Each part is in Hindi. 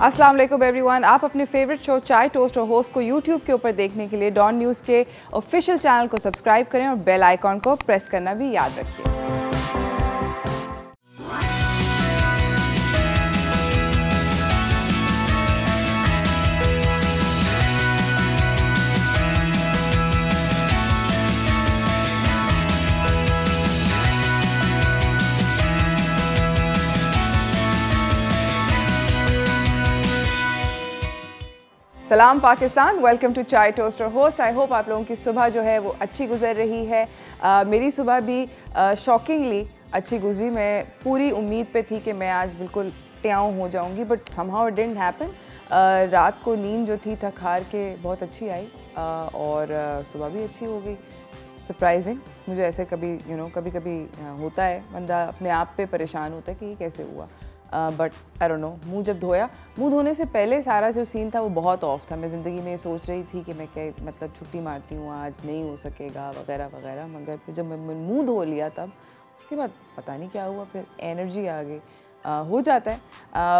अस्सलाम वालेकुम एवरीवन। आप अपने फेवरेट शो चाय टोस्ट और होस्ट को यूट्यूब के ऊपर देखने के लिए डॉन न्यूज़ के ऑफिशियल चैनल को सब्सक्राइब करें और बेल आइकॉन को प्रेस करना भी याद रखिए। सलाम पाकिस्तान, वेलकम टू चाय टोस्ट और होस्ट। आई होप आप लोगों की सुबह जो है वो अच्छी गुजर रही है। मेरी सुबह भी शॉकिंगली अच्छी गुजरी। मैं पूरी उम्मीद पे थी कि मैं आज बिल्कुल ट्याऊं हो जाऊंगी, but somehow it didn't happen. रात को नींद जो थी थक हार के बहुत अच्छी आई और सुबह भी अच्छी हो गई। सरप्राइजिंग। मुझे ऐसे कभी कभी कभी होता है, बंदा अपने आप पे परेशान होता है कि ये कैसे हुआ, बट आई डोंट नो। मुंह जब धोया, मुंह धोने से पहले सारा जो सीन था वो बहुत ऑफ था। मैं ज़िंदगी में सोच रही थी कि मैं क्या मतलब छुट्टी मारती हूँ, आज नहीं हो सकेगा वगैरह वगैरह, मगर फिर जब मैं मुंह धो लिया तब उसके बाद पता नहीं क्या हुआ, फिर एनर्जी आ गई। हो जाता है।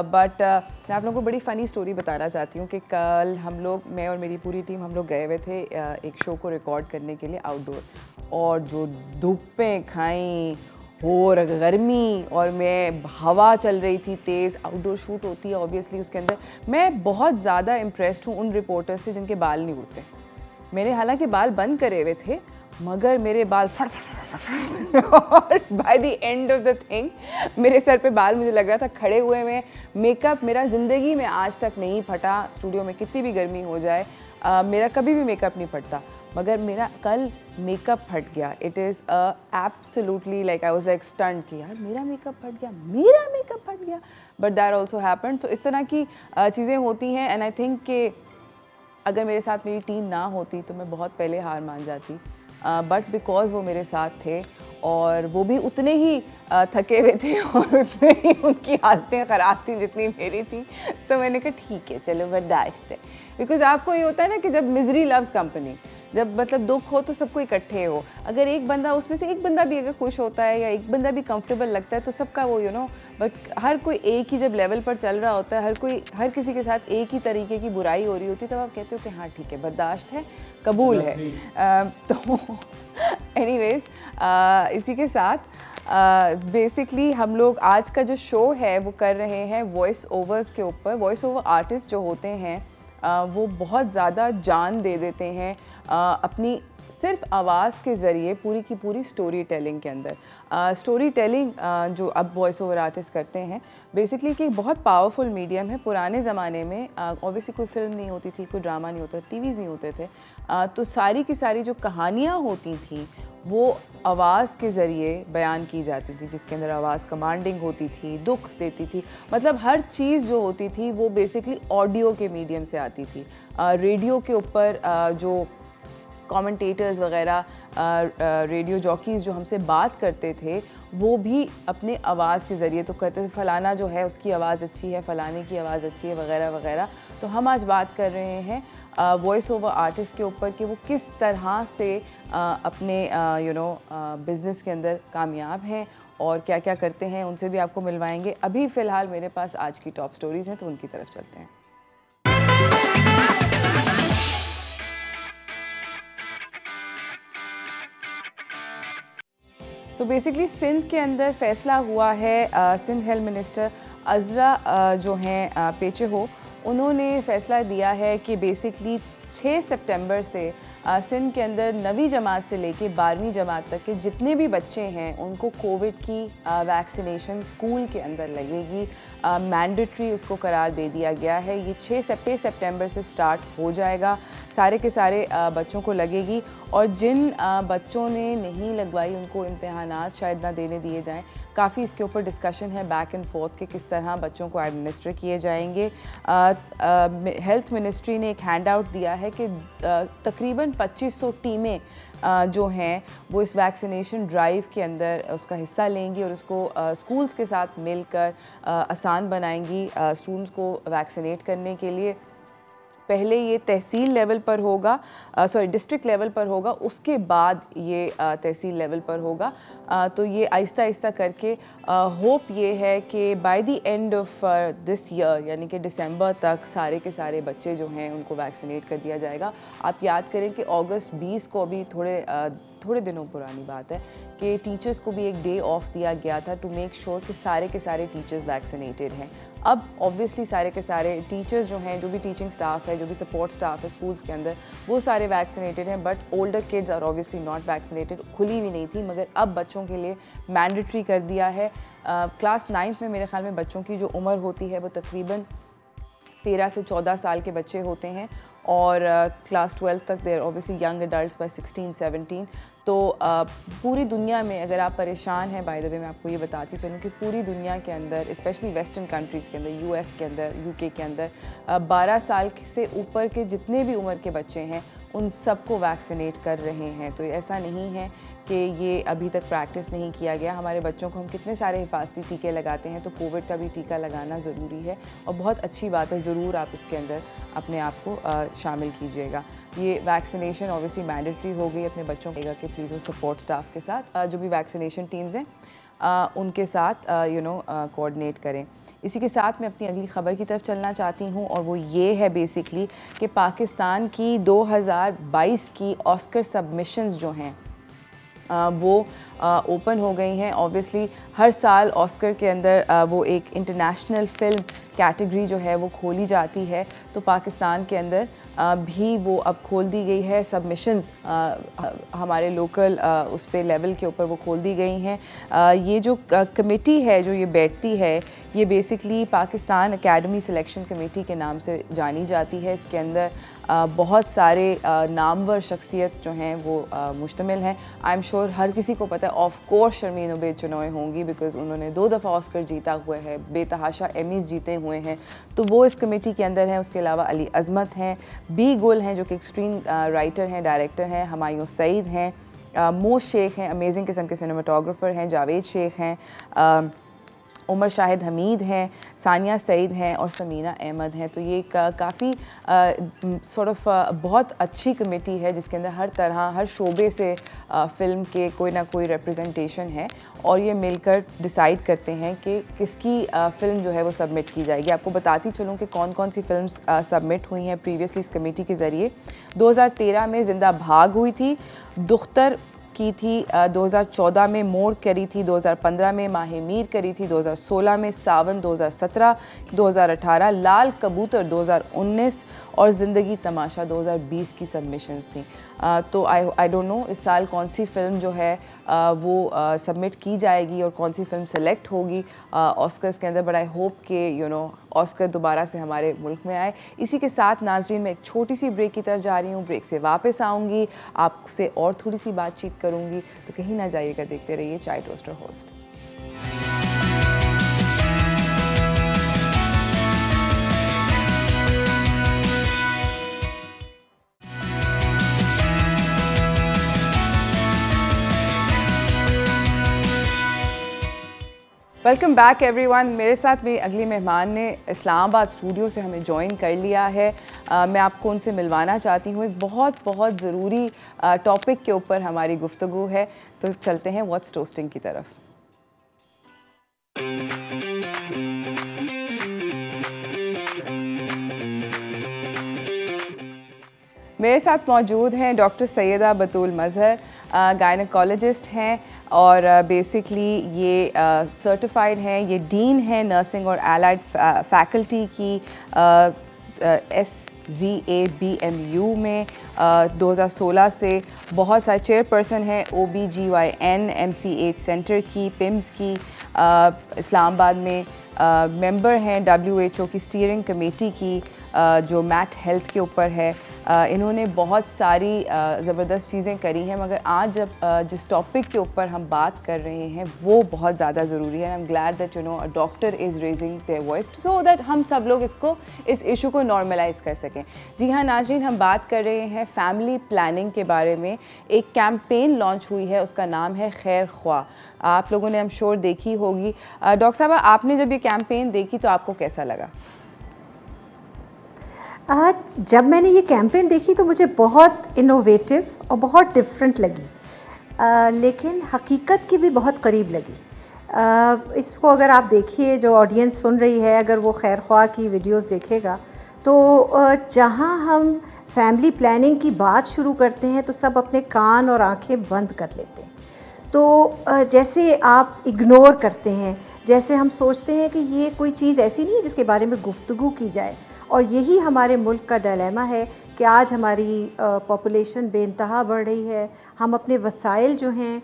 बट मैं आप लोगों को बड़ी फ़नी स्टोरी बताना चाहती हूँ कि कल हम लोग, मैं और मेरी पूरी टीम, हम लोग गए हुए थे एक शो को रिकॉर्ड करने के लिए आउटडोर, और जो धूपें खाई और गर्मी, और मैं हवा चल रही थी तेज़। आउटडोर शूट होती है ऑब्वियसली, उसके अंदर मैं बहुत ज़्यादा इम्प्रेस्ड हूँ उन रिपोर्टर्स से जिनके बाल नहीं उड़ते। मैंने हालांकि बाल बंद करे हुए थे, मगर मेरे बाल फट और by the end of the thing मेरे सर पे बाल मुझे लग रहा था खड़े हुए में। मेकअप मेरा ज़िंदगी में आज तक नहीं फटा, स्टूडियो में कितनी भी गर्मी हो जाए मेरा कभी भी मेकअप नहीं फटता, मगर मेरा कल मेकअप फट गया। It is absolutely like I was like stunned कि यार मेरा मेकअप फट गया, मेरा मेकअप फट गया। But that also happened. तो इस तरह की चीज़ें होती हैं, एंड आई थिंक कि अगर मेरे साथ मेरी टीम ना होती तो मैं बहुत पहले हार मान जाती, बट बिकॉज वो मेरे साथ थे और वो भी उतने ही थके हुए थे और उतने ही उनकी हालतें ख़राब थी जितनी मेरी थी, तो मैंने कहा ठीक है चलो बर्दाश्त है। बिकॉज आपको ये होता है ना कि जब मिजरी लव्स कंपनी, जब मतलब दुख हो तो सबको इकट्ठे हो। अगर एक बंदा, उसमें से एक बंदा भी अगर खुश होता है या एक बंदा भी कंफर्टेबल लगता है तो सबका वो बट हर कोई एक ही जब लेवल पर चल रहा होता है, हर किसी के साथ एक ही तरीके की बुराई हो रही होती है, तब आप कहते हो कि हाँ ठीक है, बर्दाश्त है, कबूल है। तो एनीवेज इसी के साथ बेसिकली हम लोग आज का जो शो है वो कर रहे हैं वॉइस ओवर्स के ऊपर। वॉइस ओवर आर्टिस्ट जो होते हैं वो बहुत ज़्यादा जान दे देते हैं अपनी सिर्फ आवाज़ के ज़रिए पूरी की पूरी स्टोरी टेलिंग के अंदर। स्टोरी टेलिंग जो अब वॉइस ओवर आर्टिस्ट करते हैं बेसिकली कि बहुत पावरफुल मीडियम है। पुराने ज़माने में ऑब्वियसली कोई फिल्म नहीं होती थी, कोई ड्रामा नहीं होता, टीवीज़ नहीं होते थे, तो सारी की सारी जो कहानियाँ होती थी वो आवाज़ के ज़रिए बयान की जाती थी, जिसके अंदर आवाज़ कमांडिंग होती थी, दुख देती थी, मतलब हर चीज़ जो होती थी वो बेसिकली ऑडियो के मीडियम से आती थी। रेडियो के ऊपर जो कमेंटेटर्स वगैरह, रेडियो जॉकीज़ जो हमसे बात करते थे वो भी अपने आवाज़ के ज़रिए तो कहते थे फ़लाना जो है उसकी आवाज़ अच्छी है, फ़लाने की आवाज़ अच्छी है वगैरह वगैरह। तो हम आज बात कर रहे हैं वॉइस ओवर आर्टिस्ट के ऊपर कि वो किस तरह से अपने बिज़नेस के अंदर कामयाब हैं और क्या क्या करते हैं, उनसे भी आपको मिलवाएंगे। अभी फ़िलहाल मेरे पास आज की टॉप स्टोरीज़ हैं तो उनकी तरफ चलते हैं। तो बेसिकली सिंध के अंदर फ़ैसला हुआ है, सिंध हेल्थ मिनिस्टर अज़रा जो हैं पेचे हो, उन्होंने फ़ैसला दिया है कि बेसिकली 6 सितंबर से सिंध के अंदर 9वीं जमात से लेके 12वीं जमात तक के जितने भी बच्चे हैं उनको कोविड की वैक्सीनेशन स्कूल के अंदर लगेगी। मैंडेटरी उसको करार दे दिया गया है। ये 6 सितंबर से स्टार्ट हो जाएगा, सारे के सारे बच्चों को लगेगी। और जिन बच्चों ने नहीं लगवाई उनको इम्तहानात शायद ना देने दिए जाएं। काफ़ी इसके ऊपर डिस्कशन है बैक एंड फोर्थ के किस तरह बच्चों को एडमिनिस्टर किए जाएंगे। हेल्थ मिनिस्ट्री ने एक हैंड आउट दिया है कि तकरीबन 2500 टीमें जो हैं वो इस वैक्सीनेशन ड्राइव के अंदर उसका हिस्सा लेंगी और उसको स्कूल्स के साथ मिलकर आसान बनाएंगी स्टूडेंट्स को वैक्सीनेट करने के लिए। पहले ये तहसील लेवल पर होगा, डिस्ट्रिक्ट लेवल पर होगा, उसके बाद ये तहसील लेवल पर होगा। तो ये आहिस्ता आहिस्ता करके होप ये है कि by the end of this year, यानी कि दिसंबर तक सारे के सारे बच्चे जो हैं उनको वैक्सीनेट कर दिया जाएगा। आप याद करें कि अगस्त 20 को, अभी थोड़े दिनों पुरानी बात है, कि टीचर्स को भी एक डे ऑफ दिया गया था टू मेक श्योर कि सारे के सारे टीचर्स वैक्सीनेटेड हैं। अब ऑब्वियसली सारे के सारे टीचर्स जो हैं, जो भी टीचिंग स्टाफ है, जो भी सपोर्ट स्टाफ है स्कूल्स के अंदर, वो सारे वैक्सीनेटेड हैं, but older kids are obviously not vaccinated. खुली भी नहीं थी, मगर अब बच्चों के लिए मैंडेटरी कर दिया है। क्लास 9th में मेरे ख्याल में बच्चों की जो उम्र होती है वो तकरीबन 13 से 14 साल के बच्चे होते हैं, और क्लास 12 तक देर ऑब्वियसली यंग एडल्ट्स बाय 16-17। तो पूरी दुनिया में अगर आप परेशान हैं, बाय द वे मैं आपको ये बताती चलूँ कि पूरी दुनिया के अंदर, स्पेशली वेस्टर्न कंट्रीज़ के अंदर, यूएस के अंदर, यूके के अंदर 12 साल से ऊपर के जितने भी उम्र के बच्चे हैं उन सबको वैक्सीनेट कर रहे हैं। तो ऐसा नहीं है कि ये अभी तक प्रैक्टिस नहीं किया गया। हमारे बच्चों को हम कितने सारे हिफाजती टीके लगाते हैं, तो कोविड का भी टीका लगाना ज़रूरी है और बहुत अच्छी बात है। ज़रूर आप इसके अंदर अपने आप को शामिल कीजिएगा। ये वैक्सीनेशन ऑब्वियसली मैंडेटरी हो गई। अपने बच्चों को कि प्लीज़ वो सपोर्ट स्टाफ के साथ, जो भी वैक्सीनेशन टीम्स हैं उनके साथ कोऑर्डिनेट करें। इसी के साथ मैं अपनी अगली ख़बर की तरफ चलना चाहती हूँ, और वो ये है बेसिकली कि पाकिस्तान की 2022 की ऑस्कर सबमिशंस जो हैं वो ओपन हो गई हैं। ऑब्वियसली हर साल ऑस्कर के अंदर वो एक इंटरनेशनल फ़िल्म कैटेगरी जो है वो खोली जाती है, तो पाकिस्तान के अंदर भी वो अब खोल दी गई है। सबमिशंस हमारे लोकल उस पे लेवल के ऊपर वो खोल दी गई हैं। ये जो कमेटी है जो ये बैठती है, ये basically Pakistan academy selection committee के नाम से जानी जाती है। इसके अंदर बहुत सारे नामवर शख्सियत जो हैं वो मुश्तमिल हैं। आई एम श्योर हर किसी को पता है, ऑफ कोर्स शर्मीन उबैद चनोय होंगी, बिकॉज उन्होंने 2 दफ़ा ऑस्कर जीता हुआ है, बेतहाशा एमीज़ जीते हुए हैं, तो वो इस कमेटी के अंदर हैं। उसके अलावा अली अज़मत हैं, बी गुल हैं जो कि एक स्क्रीन राइटर हैं, डायरेक्टर हैं, हुमायूं सईद हैं, मोश शेख हैं, अमेजिंग किस्म के सिनेमाटोग्राफर हैं, जावेद शेख हैं, उमर शाहिद हमीद हैं, सानिया सईद हैं और समीना अहमद हैं। तो ये काफ़ी बहुत अच्छी कमेटी है जिसके अंदर हर तरह, हर शोबे से फ़िल्म के कोई ना कोई रिप्रेजेंटेशन है, और ये मिलकर डिसाइड करते हैं कि किसकी फ़िल्म जो है वो सबमिट की जाएगी। आपको बताती चलूँ कि कौन कौन सी फ़िल्म्स सबमिट हुई हैं प्रीवियसली इस कमेटी के ज़रिए। 2013 में ज़िंदा भाग हुई थी, दुख्तर की थी, 2014 में मोर करी थी, 2015 में माहे मीर करी थी, 2016 में सावन, 2017, 2018 लाल कबूतर, 2019 और ज़िंदगी तमाशा 2020 की सबमिशंस थी। तो आई डोंट नो इस साल कौन सी फ़िल्म जो है वो सबमिट की जाएगी और कौन सी फ़िल्म सेलेक्ट होगी ऑस्कर्स के अंदर, बट आई होप कि ऑस्कर दोबारा से हमारे मुल्क में आए। इसी के साथ नाज़रीन मैं एक छोटी सी ब्रेक की तरफ जा रही हूँ, ब्रेक से वापस आऊँगी, आपसे और थोड़ी सी बातचीत करूँगी, तो कहीं ना जाइएगा, देखते रहिए चाय toaster host. Welcome back everyone. मेरे साथ मेरी अगली मेहमान ने इस्लामाबाद स्टूडियो से हमें ज्वाइन कर लिया है। मैं आपको उनसे मिलवाना चाहती हूँ। एक बहुत ज़रूरी टॉपिक के ऊपर हमारी गुफ्तगू है, तो चलते हैं व्हाट्स टोस्टिंग की तरफ। मेरे साथ मौजूद हैं डॉक्टर सैयदा बतूल मज़हर, गायनेकोलॉजिस्ट हैं और बेसिकली ये सर्टिफाइड हैं, ये डीन हैं नर्सिंग और एलाइड फैकल्टी की SZABMU में 2016 से बहुत सारे चेयरपर्सन हैं OBGYN MCH सेंटर की, पिम्स की, इस्लामाबाद में मेंबर हैं WHO की स्टीयरिंग कमेटी की जो मैट हेल्थ के ऊपर है। इन्होंने बहुत सारी ज़बरदस्त चीज़ें करी हैं, मगर आज जब जिस टॉपिक के ऊपर हम बात कर रहे हैं वो बहुत ज़्यादा ज़रूरी है। I am glad that a doctor is raising their voice so that हम सब लोग इस इशू को नॉर्मलाइज़ कर सकें। जी हाँ नाज़रीन, हम बात कर रहे हैं फैमिली प्लानिंग के बारे में। एक कैंपेन लॉन्च हुई है, उसका नाम है खैर ख्वाह। आप लोगों ने हम श्योर देखी होगी। डॉक्टर साहब, आपने जब ये कैंपेन देखी तो आपको कैसा लगा? जब मैंने ये कैंपेन देखी तो मुझे बहुत इनोवेटिव और बहुत डिफरेंट लगी, लेकिन हकीकत की भी बहुत करीब लगी। इसको अगर आप देखिए, जो ऑडियंस सुन रही है, अगर वो खैर ख्वाह की वीडियोस देखेगा, तो जहाँ हम फैमिली प्लानिंग की बात शुरू करते हैं तो सब अपने कान और आंखें बंद कर लेते हैं। तो जैसे आप इग्नोर करते हैं, जैसे हम सोचते हैं कि ये कोई चीज़ ऐसी नहीं है जिसके बारे में गुफ्तगू की जाए। और यही हमारे मुल्क का डिलेमा है कि आज हमारी पॉपुलेशन बेइंतहा बढ़ रही है, हम अपने वसाइल जो हैं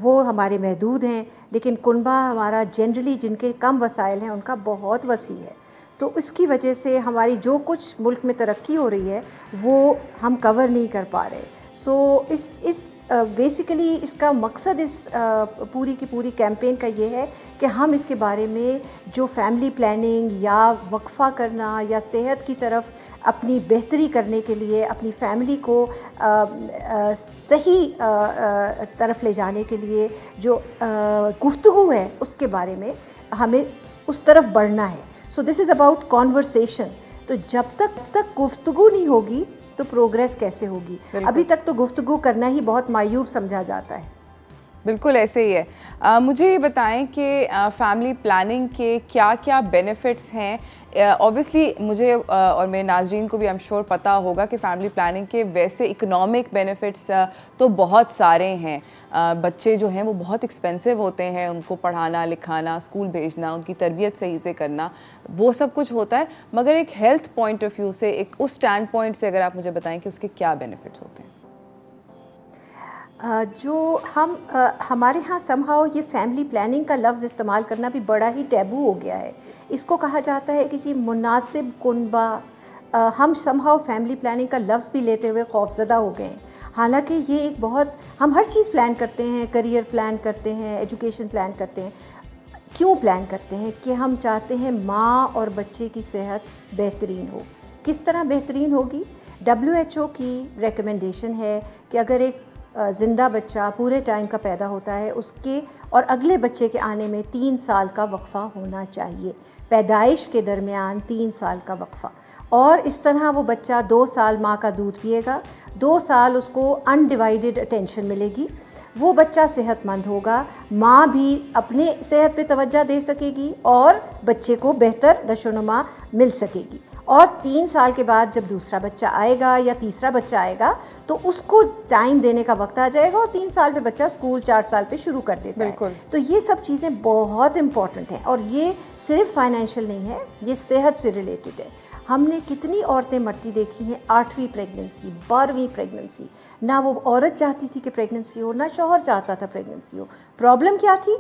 वो हमारे महदूद हैं, लेकिन कुनबा हमारा जनरली जिनके कम वसाइल हैं उनका बहुत वसी है। तो इसकी वजह से हमारी जो कुछ मुल्क में तरक्की हो रही है वो हम कवर नहीं कर पा रहे। सो इस बेसिकली इसका मकसद इस पूरी की पूरी कैंपेन का ये है कि हम इसके बारे में जो फैमिली प्लानिंग या वक्फ़ा करना या सेहत की तरफ अपनी बेहतरी करने के लिए अपनी फैमिली को सही तरफ ले जाने के लिए जो गुफ्तगू है उसके बारे में हमें उस तरफ बढ़ना है। सो दिस इज़ अबाउट कॉन्वर्सेशन। तो जब तक गुफ्तगू नहीं होगी तो प्रोग्रेस कैसे होगी? अभी तक तो गुफ्तगू करना ही बहुत मायूब समझा जाता है। बिल्कुल ऐसे ही है। मुझे ये बताएं कि फैमिली प्लानिंग के क्या क्या बेनिफिट्स हैं। ऑब्वियसली मुझे और मेरे नाज़रीन को भी आई एम श्योर पता होगा कि फ़ैमिली प्लानिंग के वैसे इकोनॉमिक बेनिफिट्स तो बहुत सारे हैं। बच्चे जो हैं वो बहुत एक्सपेंसिव होते हैं, उनको पढ़ाना लिखाना, स्कूल भेजना, उनकी तरबियत सही से करना, वो सब कुछ होता है। मगर एक हेल्थ पॉइंट ऑफ व्यू से, एक उस स्टैंड पॉइंट से अगर आप मुझे बताएं कि उसके क्या बेनिफिट्स होते हैं। जो हम हमारे यहाँ समहाउ ये फैमिली प्लानिंग का लफ्ज़ इस्तेमाल करना भी बड़ा ही टैबू हो गया है। इसको कहा जाता है कि जी मुनासिब कुनबा। हम समहाउ फैमिली प्लानिंग का लफ्ज़ भी लेते हुए खौफज़दा हो गए हैं। हालांकि ये एक बहुत, हम हर चीज़ प्लान करते हैं, करियर प्लान करते हैं, एजुकेशन प्लान करते हैं। क्यों प्लान करते हैं? कि हम चाहते हैं माँ और बच्चे की सेहत बेहतरीन हो। किस तरह बेहतरीन होगी? WHO की रिकमेंडेशन है कि अगर एक ज़िंदा बच्चा पूरे टाइम का पैदा होता है, उसके और अगले बच्चे के आने में 3 साल का वक्फ़ा होना चाहिए। पैदाइश के दरमियान 3 साल का वक्फ़ा। और इस तरह वो बच्चा 2 साल माँ का दूध पिएगा, 2 साल उसको अनडिवाइडेड अटेंशन मिलेगी, वो बच्चा सेहतमंद होगा, माँ भी अपने सेहत पे तवज्जो दे सकेगी और बच्चे को बेहतर नशोनुमा मिल सकेगी। और 3 साल के बाद जब दूसरा बच्चा आएगा या तीसरा बच्चा आएगा तो उसको टाइम देने का वक्त आ जाएगा और 3 साल पे बच्चा स्कूल 4 साल पे शुरू कर देता है। तो ये सब चीज़ें बहुत इम्पॉर्टेंट हैं और ये सिर्फ फाइनेंशियल नहीं है, ये सेहत से रिलेटेड है। हमने कितनी औरतें मरती देखी हैं 8वीं प्रेगनेंसी, 12वीं प्रेगनेंसी। ना वो औरत चाहती थी कि प्रेगनेंसी हो, ना शौहर चाहता था प्रेगनेंसी हो। प्रॉब्लम क्या थी?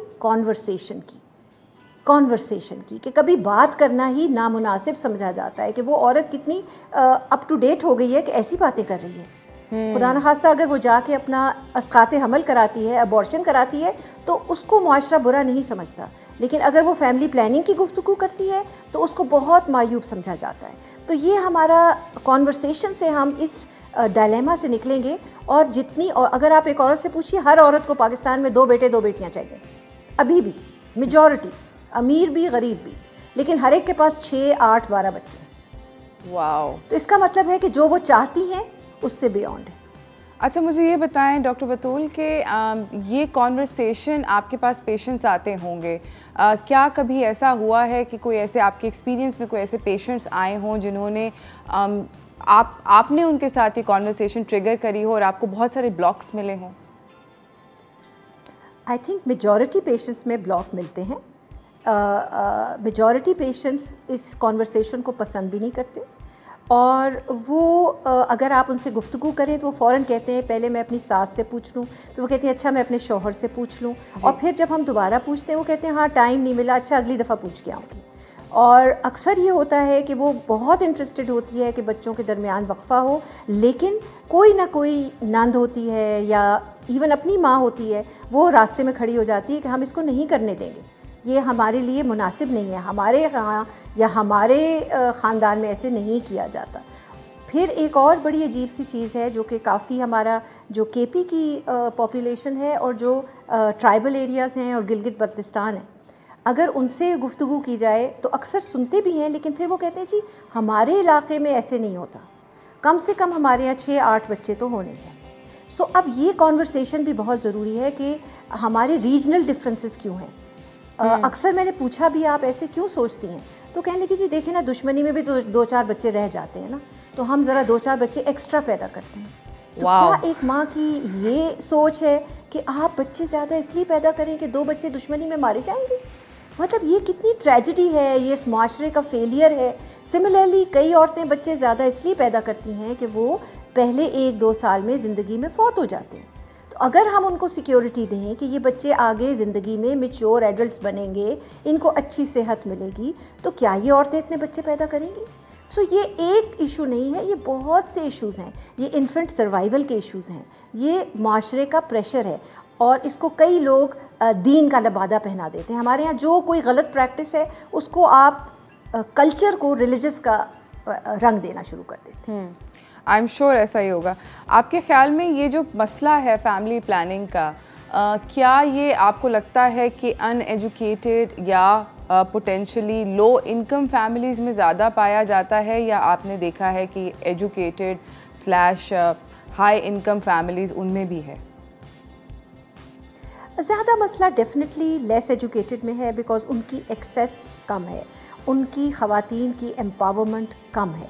कॉन्वर्सेशन की कि कभी बात करना ही नामुनासिब समझा जाता है कि वो औरत कितनी अप टू डेट हो गई है कि ऐसी बातें कर रही है। खुदा न खास्ता अगर वो जाके अपना अस्काते हमल कराती है, अबॉर्शन कराती है, तो उसको मुआशरा बुरा नहीं समझता। लेकिन अगर वो फैमिली प्लानिंग की गुफ्तगू करती है तो उसको बहुत मायूब समझा जाता है। तो ये हमारा कॉन्वर्सेशन से हम इस डायलेमा से निकलेंगे। और जितनी, और अगर आप एक औरत से पूछिए, हर औरत को पाकिस्तान में 2 बेटे 2 बेटियाँ चाहिए अभी भी, मेजॉरिटी, अमीर भी गरीब भी, लेकिन हर एक के पास 6, 8, 12 बच्चे। वाओ! तो इसका मतलब है कि जो वो चाहती हैं उससे बियॉन्ड है। अच्छा, मुझे ये बताएं डॉक्टर बतूल कि ये कॉन्वर्सेशन आपके पास पेशेंट्स आते होंगे, क्या कभी ऐसा हुआ है कि कोई ऐसे आपके एक्सपीरियंस में कोई ऐसे पेशेंट्स आए हों जिन्होंने आपने उनके साथ ये कॉन्वर्सेशन ट्रिगर करी हो और आपको बहुत सारे ब्लॉक्स मिले हों? आई थिंक मेजॉरिटी पेशेंट्स में ब्लॉक मिलते हैं। मेजॉरिटी पेशेंट्स इस कॉन्वर्सेशन को पसंद भी नहीं करते और वो अगर आप उनसे गुफ्तगू करें तो वो फ़ौरन कहते हैं पहले मैं अपनी सास से पूछ लूँ, फिर वो कहती हैं अच्छा मैं अपने शौहर से पूछ लूँ, और फिर जब हम दोबारा पूछते हैं वो कहते हैं हाँ टाइम नहीं मिला, अच्छा अगली दफ़ा पूछ के आऊँगी। और अक्सर ये होता है कि वो बहुत इंटरेस्टेड होती है कि बच्चों के दरमियान वक्फ़ा हो, लेकिन कोई ना कोई नंद होती है या इवन अपनी माँ होती है, वो रास्ते में खड़ी हो जाती है कि हम इसको नहीं करने देंगे, ये हमारे लिए मुनासिब नहीं है, हमारे यहाँ या हमारे ख़ानदान में ऐसे नहीं किया जाता। फिर एक और बड़ी अजीब सी चीज़ है जो कि काफ़ी हमारा जो KP की पॉपुलेशन है और जो ट्राइबल एरियाज़ हैं और गिलगित बल्तिस्तान है, अगर उनसे गुफ्तगू की जाए तो अक्सर सुनते भी हैं, लेकिन फिर वो कहते हैं जी हमारे इलाके में ऐसे नहीं होता, कम से कम हमारे यहाँ 6-8 बच्चे तो होने चाहिए। सो अब ये कॉन्वर्सेशन भी बहुत ज़रूरी है कि हमारे रीजनल डिफरेंसेस क्यों हैं। अक्सर मैंने पूछा भी आप ऐसे क्यों सोचती हैं, तो कहने लगी जी देखिए ना, दुश्मनी में भी तो 2-4 बच्चे रह जाते हैं ना, तो हम ज़रा 2-4 बच्चे एक्स्ट्रा पैदा करते हैं। तो क्या एक माँ की ये सोच है कि आप बच्चे ज़्यादा इसलिए पैदा करें कि 2 बच्चे दुश्मनी में मारे जाएंगे? मतलब ये कितनी ट्रेजिडी है, ये इस माशरे का फेलियर है। सिमिलरली कई औरतें बच्चे ज़्यादा इसलिए पैदा करती हैं कि वो पहले 1-2 साल में ज़िंदगी में फौत हो जाते हैं। तो अगर हम उनको सिक्योरिटी दें कि ये बच्चे आगे ज़िंदगी में मैच्योर एडल्ट्स बनेंगे, इनको अच्छी सेहत मिलेगी, तो क्या ये औरतें इतने बच्चे पैदा करेंगी? सो ये एक इशू नहीं है, ये बहुत से इश्यूज़ हैं। ये इन्फेंट सर्वाइवल के इश्यूज़ हैं, ये माशरे का प्रेशर है, और इसको कई लोग दीन का लबादा पहना देते हैं। हमारे यहाँ जो कोई गलत प्रैक्टिस है उसको आप कल्चर को रिलीजियस का रंग देना शुरू कर देते हैं। आई एम श्योर ऐसा ही होगा। आपके ख्याल में ये जो मसला है फैमिली प्लानिंग का, क्या ये आपको लगता है कि अनएजुकेटेड या पोटेंशली लो इनकम फैमिलीज़ में ज़्यादा पाया जाता है, या आपने देखा है कि educated slash high income families उनमें भी है? ज़्यादा मसला डेफिनेटली लेस एजुकेटेड में है, बिकॉज़ उनकी एक्सेस कम है, उनकी ख़वातीन की एम्पावरमेंट कम है,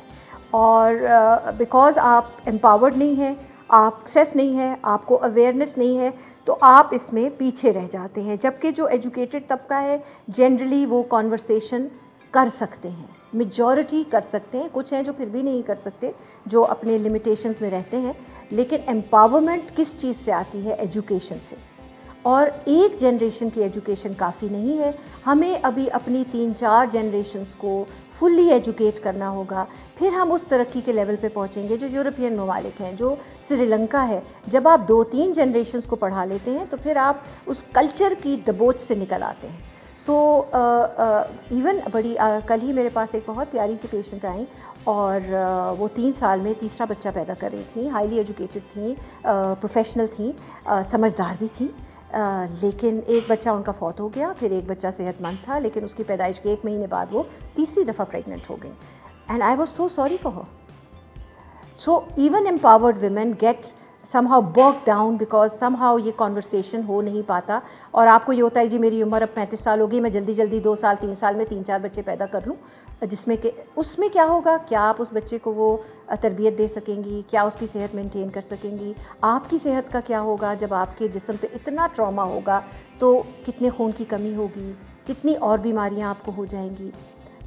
और बिकॉज़ आप एम्पावर्ड नहीं हैं, आप एक्सेस नहीं है, आपको अवेयरनेस नहीं है, तो आप इसमें पीछे रह जाते हैं। जबकि जो एजुकेटेड तबका है जनरली वो कॉन्वर्सेशन कर सकते हैं, मेजॉरिटी कर सकते हैं, कुछ हैं जो फिर भी नहीं कर सकते, जो अपने लिमिटेशंस में रहते हैं। लेकिन एम्पावरमेंट किस चीज़ से आती है? एजुकेशन से। और एक जनरेशन की एजुकेशन काफ़ी नहीं है, हमें अभी अपनी 3-4 जनरेशन्स को फुल्ली एजुकेट करना होगा, फिर हम उस तरक्की के लेवल पे पहुंचेंगे जो यूरोपियन ममालिक हैं, जो श्रीलंका है। जब आप 2-3 जनरेशन्स को पढ़ा लेते हैं तो फिर आप उस कल्चर की दबोच से निकल आते हैं। सो इवन कल ही मेरे पास एक बहुत प्यारी सी पेशेंट आई, और वो 3 साल में तीसरा बच्चा पैदा कर रही थी, हाईली एजुकेटेड थी, प्रोफेशनल थी, समझदार भी थी। लेकिन एक बच्चा उनका फौत हो गया, फिर एक बच्चा सेहतमंद था, लेकिन उसकी पैदाइश के 1 महीने बाद वो तीसरी दफ़ा प्रेग्नेंट हो गई। And I was so sorry for her. So even empowered women get somehow bog down, because somehow ये कॉन्वर्सेशन हो नहीं पाता, और आपको ये होता है जी मेरी उम्र अब 35 साल हो गई, मैं जल्दी जल्दी 2 साल 3 साल में 3-4 बच्चे पैदा कर लूँ, जिसमें कि उसमें क्या होगा? क्या आप उस बच्चे को वो तरबियत दे सकेंगी? क्या उसकी सेहत मेंटेन कर सकेंगी? आपकी सेहत का क्या होगा जब आपके जिस्म पे इतना ट्रॉमा होगा? तो कितने खून की कमी होगी, कितनी और बीमारियां आपको हो जाएंगी।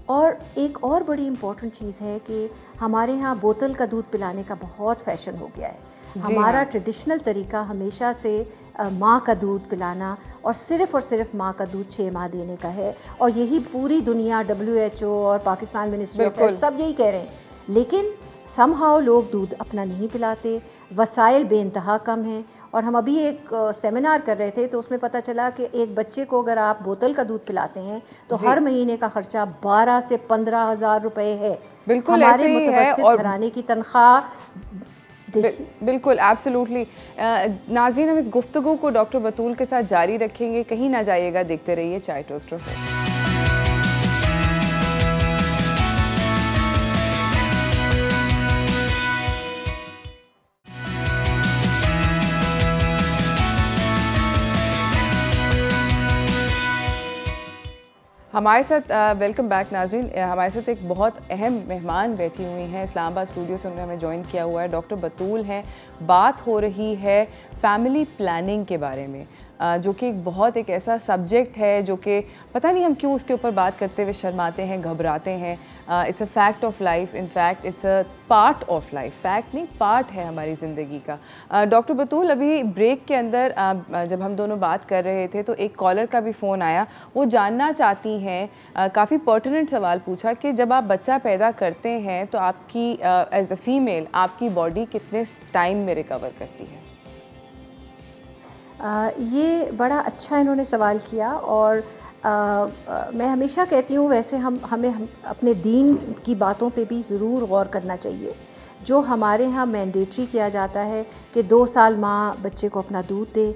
और एक और बड़ी इम्पॉर्टेंट चीज़ है कि हमारे यहाँ बोतल का दूध पिलाने का बहुत फैशन हो गया है। हमारा ट्रेडिशनल तरीका हमेशा से माँ का दूध पिलाना और सिर्फ माँ का दूध 6 माह देने का है, और यही पूरी दुनिया WHO और पाकिस्तान मिनिस्ट्री ऑफ हेल्थ सब यही कह रहे हैं। लेकिन समहाउ लोग दूध अपना नहीं पिलाते, वसाइल बेइंतहा कम हैं। और हम अभी एक सेमिनार कर रहे थे तो उसमें पता चला कि एक बच्चे को अगर आप बोतल का दूध पिलाते हैं तो हर महीने का खर्चा 12 से 15 हज़ार रुपये है। बिल्कुल ऐसे ही है। और घराने की तनख्वाह बिल्कुल एब्सोल्युटली। नाज़रीन, हम इस गुफ्तगू को डॉक्टर बतूल के साथ जारी रखेंगे, कहीं ना जाइएगा, देखते रहिए चाय टोस्टर। हमारे साथ वेलकम बैक नाज़रीन, हमारे साथ एक बहुत अहम मेहमान बैठी हुई हैं इस्लामाबाद स्टूडियो से, उन्होंने हमें ज्वाइन किया हुआ है। डॉक्टर बतूल हैं। बात हो रही है फैमिली प्लानिंग के बारे में, जो कि एक ऐसा सब्जेक्ट है जो कि पता नहीं हम क्यों उसके ऊपर बात करते हुए शर्माते हैं, घबराते हैं। It's a fact of life, in fact it's a part of life, fact नहीं पार्ट है हमारी ज़िंदगी का। डॉक्टर बतूल, अभी ब्रेक के अंदर जब हम दोनों बात कर रहे थे तो एक कॉलर का भी फ़ोन आया, वो जानना चाहती हैं, काफ़ी पर्टिनेंट सवाल पूछा कि जब आप बच्चा पैदा करते हैं तो आपकी एज अ फीमेल आपकी बॉडी कितने टाइम में रिकवर करती है? ये बड़ा अच्छा इन्होंने सवाल किया, और मैं हमेशा कहती हूँ वैसे हमें अपने दीन की बातों पे भी ज़रूर गौर करना चाहिए। जो हमारे यहाँ मैंडेटरी किया जाता है कि 2 साल माँ बच्चे को अपना दूध दे,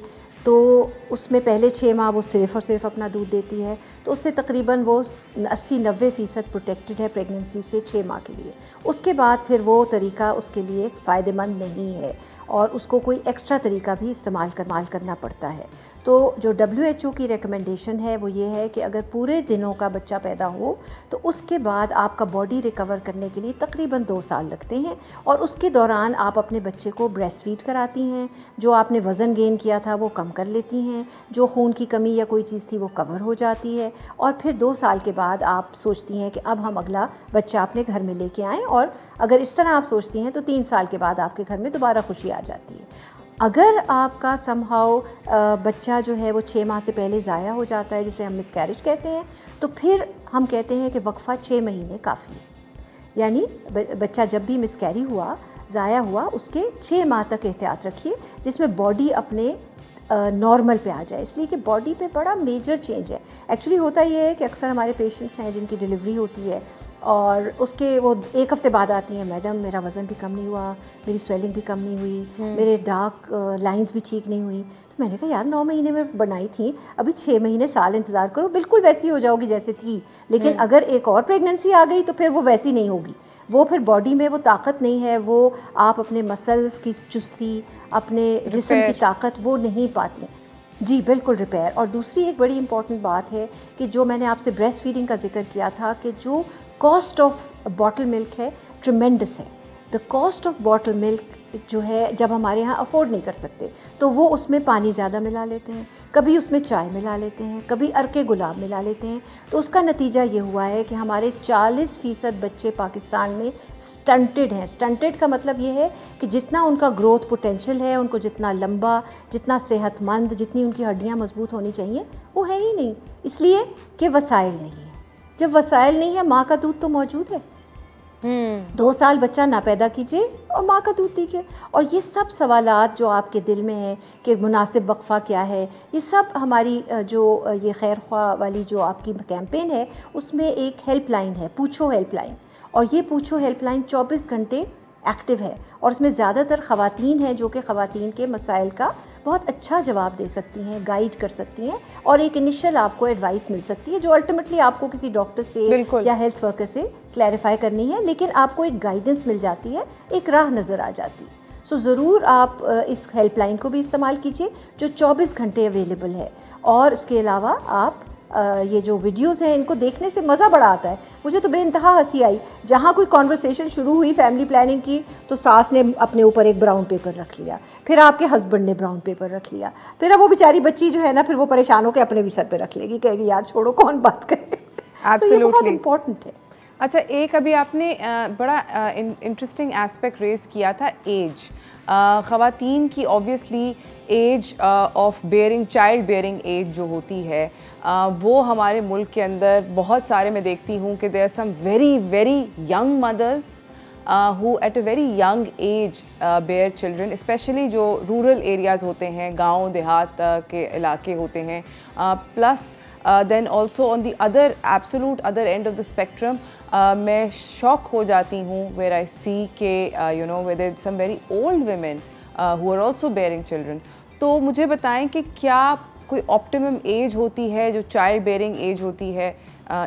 तो उसमें पहले 6 माह वो सिर्फ़ और सिर्फ अपना दूध देती है, तो उससे तकरीबन वो 80-90% प्रोटेक्टेड है प्रेगनेंसी से 6 माह के लिए। उसके बाद फिर वो तरीका उसके लिए फ़ायदेमंद नहीं है और उसको कोई एक्स्ट्रा तरीका भी इस्तेमाल करना पड़ता है। तो जो WHO की रिकमेंडेशन है वो ये है कि अगर पूरे दिनों का बच्चा पैदा हो तो उसके बाद आपका बॉडी रिकवर करने के लिए तकरीबन 2 साल लगते हैं, और उसके दौरान आप अपने बच्चे को ब्रेस्ट फीड कराती हैं, जो आपने वज़न गेन किया था वो कम कर लेती हैं, जो खून की कमी या कोई चीज़ थी वो कवर हो जाती है, और फिर 2 साल के बाद आप सोचती हैं कि अब हम अगला बच्चा अपने घर में लेके आएँ, और अगर इस तरह आप सोचती हैं तो 3 साल के बाद आपके घर में दोबारा खुशी आ जाती है। अगर आपका समहाउ बच्चा जो है वो 6 माह से पहले ज़ाया हो जाता है, जिसे हम मिसकैरेज कहते हैं, तो फिर हम कहते हैं कि वक्फ़ा 6 महीने काफ़ी है। यानी बच्चा जब भी मिसकैरी हुआ, ज़ाया हुआ, उसके 6 माह तक एहतियात रखिए, जिसमें बॉडी अपने नॉर्मल पे आ जाए, इसलिए कि बॉडी पे बड़ा मेजर चेंज है। एक्चुअली होता ये है कि अक्सर हमारे पेशेंट्स हैं जिनकी डिलीवरी होती है और उसके वो 1 हफ़्ते बाद आती हैं, मैडम मेरा वज़न भी कम नहीं हुआ, मेरी स्वेलिंग भी कम नहीं हुई, मेरे डार्क लाइंस भी ठीक नहीं हुई। तो मैंने कहा यार 9 महीने में बनाई थी, अभी 6 महीने साल इंतज़ार करो, बिल्कुल वैसी हो जाओगी जैसे थी। लेकिन अगर एक और प्रेगनेंसी आ गई तो फिर वो वैसी नहीं होगी, वो फिर बॉडी में वो ताकत नहीं है, वो आप अपने मसल्स की चुस्ती, अपने जिस्म की ताकत वो नहीं पाती। जी बिल्कुल, रिपेयर। और दूसरी एक बड़ी इंपॉर्टेंट बात है कि जो मैंने आपसे ब्रेस्ट फीडिंग का जिक्र किया था कि जो कॉस्ट ऑफ बॉटल मिल्क है ट्रिमेंडस है। The cost of bottle milk जो है, जब हमारे यहाँ अफोर्ड नहीं कर सकते तो वो उसमें पानी ज़्यादा मिला लेते हैं, कभी उसमें चाय मिला लेते हैं, कभी अरके गुलाब मिला लेते हैं। तो उसका नतीजा ये हुआ है कि हमारे 40% बच्चे पाकिस्तान में स्टंटेड हैं। स्टंटेड का मतलब ये है कि जितना उनका ग्रोथ पोटेंशियल है, उनको जितना लंबा, जितना सेहतमंद, जितनी उनकी हड्डियाँ मजबूत होनी चाहिए, वो है ही नहीं, इसलिए कि वसाइल नहीं है। जब वसाइल नहीं है, माँ का दूध तो मौजूद है। 2 साल बच्चा ना पैदा कीजिए और माँ का दूध दीजिए। और ये सब सवालात जो आपके दिल में हैं कि मुनासिब वक्फ़ा क्या है, ये सब हमारी जो ये खैर ख्वाह वाली जो आपकी कैंपेन है, उसमें एक हेल्पलाइन है, पूछो हेल्पलाइन। और ये पूछो हेल्पलाइन 24 घंटे एक्टिव है, और उसमें ज़्यादातर ख़वातीन हैं जो कि ख़वातीन के मसाइल का बहुत अच्छा जवाब दे सकती हैं, गाइड कर सकती हैं, और एक इनिशियल आपको एडवाइस मिल सकती है जो अल्टीमेटली आपको किसी डॉक्टर से या हेल्थ वर्कर से क्लैरिफाई करनी है, लेकिन आपको एक गाइडेंस मिल जाती है, एक राह नज़र आ जाती है। सो ज़रूर आप इस हेल्पलाइन को भी इस्तेमाल कीजिए जो 24 घंटे अवेलेबल है। और उसके अलावा आप ये जो वीडियोस हैं इनको देखने से मज़ा बड़ा आता है। मुझे तो बेइंतहा हंसी आई, जहाँ कोई कॉन्वर्सेशन शुरू हुई फैमिली प्लानिंग की तो सास ने अपने ऊपर एक ब्राउन पेपर रख लिया, फिर आपके हस्बैंड ने ब्राउन पेपर रख लिया, फिर अब वो बेचारी बच्ची जो है ना, फिर वो परेशान होकर अपने भी सर पे रख लेगी, कहेगी यार छोड़ो कौन बात करे। So ये बहुत इम्पोर्टेंट है। अच्छा, एक अभी आपने बड़ा इंटरेस्टिंग एस्पेक्ट रेज किया था, एज। ख़वातीन की obviously age of bearing, child bearing age जो होती है, वो हमारे मुल्क के अंदर बहुत सारे मैं देखती हूँ कि there are some very very young mothers who at a very young age bear children, specially जो रूरल एरियाज़ होते हैं, गांव देहात के इलाके होते हैं, plus then also on the absolute other end of the spectrum, मैं शॉक हो जाती हूँ where I see के you know where there some very old women who are also bearing children। तो मुझे बताएं कि क्या कोई ऑप्टिमम एज होती है जो चाइल्ड बेयरिंग एज होती है,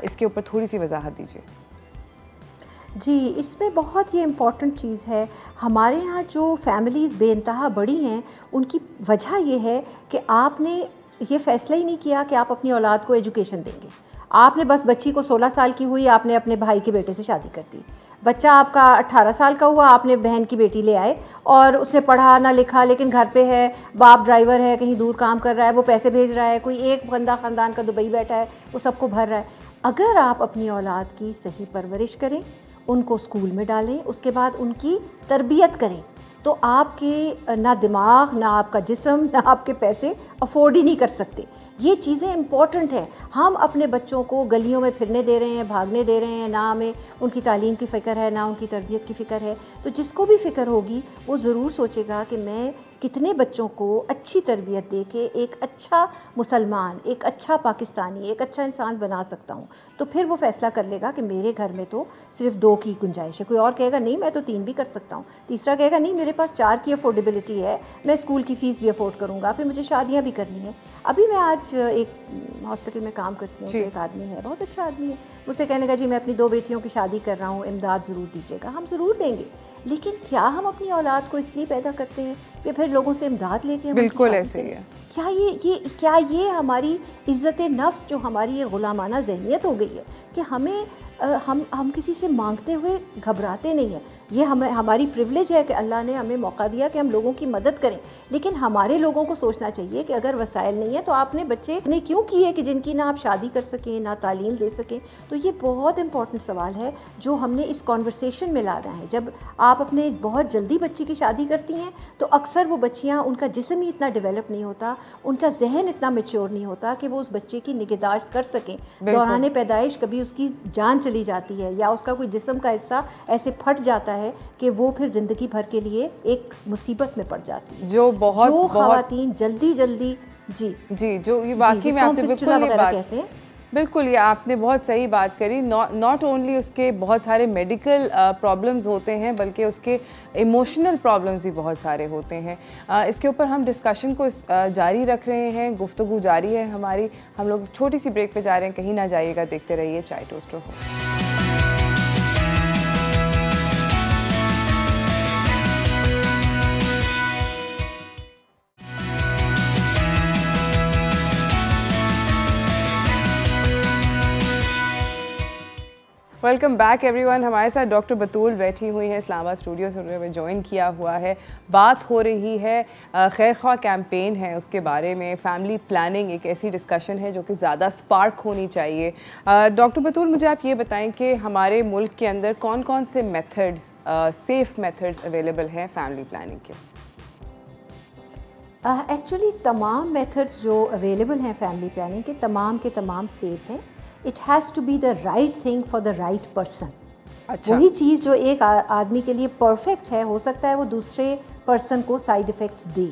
इसके ऊपर थोड़ी सी वजाहत दीजिए। जी, इसमें बहुत ये इम्पॉर्टेंट चीज़ है, हमारे यहाँ जो फैमिलीज़ बेइंतहा बड़ी हैं उनकी वजह ये है कि आपने ये फ़ैसला ही नहीं किया कि आप अपनी औलाद को एजुकेशन देंगे। आपने बस बच्ची को 16 साल की हुई, आपने अपने भाई के बेटे से शादी कर दी। बच्चा आपका 18 साल का हुआ, आपने बहन की बेटी ले आए और उसने पढ़ा ना लिखा, लेकिन घर पे है, बाप ड्राइवर है, कहीं दूर काम कर रहा है, वो पैसे भेज रहा है, कोई एक बंदा ख़ानदान का दुबई बैठा है, वो सबको भर रहा है। अगर आप अपनी औलाद की सही परवरिश करें, उनको स्कूल में डालें, उसके बाद उनकी तरबियत करें, तो आपके ना दिमाग, ना आपका जिस्म, ना आपके पैसे अफोर्ड ही नहीं कर सकते। ये चीज़ें इम्पॉर्टेंट हैं। हम अपने बच्चों को गलियों में फिरने दे रहे हैं, भागने दे रहे हैं, ना हमें उनकी तालीम की फ़िक्र है, ना उनकी तरबियत की फ़िक्र है। तो जिसको भी फ़िक्र होगी वो ज़रूर सोचेगा कि मैं कितने बच्चों को अच्छी तरबियत दे के एक अच्छा मुसलमान, एक अच्छा पाकिस्तानी, एक अच्छा इंसान बना सकता हूँ। तो फिर वो फ़ैसला कर लेगा कि मेरे घर में तो सिर्फ 2 की गुंजाइश है, कोई और कहेगा नहीं मैं तो 3 भी कर सकता हूँ, तीसरा कहेगा नहीं मेरे पास 4 की अफोर्डेबिलिटी है, मैं स्कूल की फ़ीस भी अफोर्ड करूँगा, फिर मुझे शादियाँ भी करनी है। अभी मैं आज एक हॉस्पिटल में काम करती हूँ, तो एक आदमी है, बहुत अच्छा आदमी है, मुझसे कहने लगा जी मैं अपनी 2 बेटियों की शादी कर रहा हूँ, इमदाद ज़रूर दीजिएगा। हम ज़रूर देंगे, लेकिन क्या हम अपनी औलाद को इसलिए पैदा करते हैं कि फिर लोगों से इमदाद लेके हम बिल्कुल ऐसे ही है। क्या ये हमारी इज़्ज़त नफ्स, जो हमारी ये ग़ुलामाना ज़हनियत हो गई है कि हमें हम किसी से मांगते हुए घबराते नहीं हैं। ये हमारी प्रिविलेज है कि अल्लाह ने हमें मौका दिया कि हम लोगों की मदद करें, लेकिन हमारे लोगों को सोचना चाहिए कि अगर वसाइल नहीं है तो आपने बच्चे ने क्यों किए कि जिनकी ना आप शादी कर सकें, ना तालीम दे सकें। तो ये बहुत इंपॉर्टेंट सवाल है जो हमने इस कॉन्वर्सेशन में लाना है। जब आप अपने बहुत जल्दी बच्ची की शादी करती हैं तो अक्सर वो बच्चियाँ, उनका जिस्म ही इतना डेवलप नहीं होता, उनका जहन इतना मैच्योर नहीं होता कि वो उस बच्चे की निगहदाश्त कर सकें। दौरान पैदाइश कभी उसकी जान चली जाती है या उसका कोई जिस्म का हिस्सा ऐसे फट जाता है कि वो फिर ज़िंदगी भर के लिए एक मुसीबत में पड़ जाती है। जो ख़वातीन जल्दी जी जो ये वाकई में आपने बिल्कुल ये बात कहते हैं, बिल्कुल ये आपने बहुत सही बात करी। नॉट ओनली उसके बहुत सारे मेडिकल प्रॉब्लम्स होते हैं, बल्कि उसके इमोशनल प्रॉब्लम्स भी बहुत सारे होते हैं। इसके ऊपर हम डिस्कशन को जारी रख रहे हैं, गुफ्तगू जारी है हमारी। हम लोग छोटी सी ब्रेक पे जा रहे हैं, कहीं ना जाइएगा, देखते रहिए चाय टोस्टर हो। Welcome back everyone. हमारे साथ डॉक्टर बतूल बैठी हुई हैं इस्लामाबाद स्टूडियो से, उन्होंने ज्वाइन किया हुआ है। बात हो रही है खैर ख्वाह कैंपेन है उसके बारे में। फैमिली प्लानिंग एक ऐसी डिस्कशन है जो कि ज़्यादा स्पार्क होनी चाहिए। डॉक्टर बतूल, मुझे आप ये बताएं कि हमारे मुल्क के अंदर कौन कौन से मेथड्स, सेफ़ मेथड्स अवेलेबल हैं फैमिली प्लानिंग के? एक्चुअली तमाम मेथड्स जो अवेलेबल हैं फैमिली प्लानिंग के तमाम सेफ़ हैं। It has to be the right thing for the right person. अच्छा। वही चीज़ जो एक आदमी के लिए परफेक्ट है, हो सकता है वो दूसरे पर्सन को साइड इफ़ेक्ट्स दे।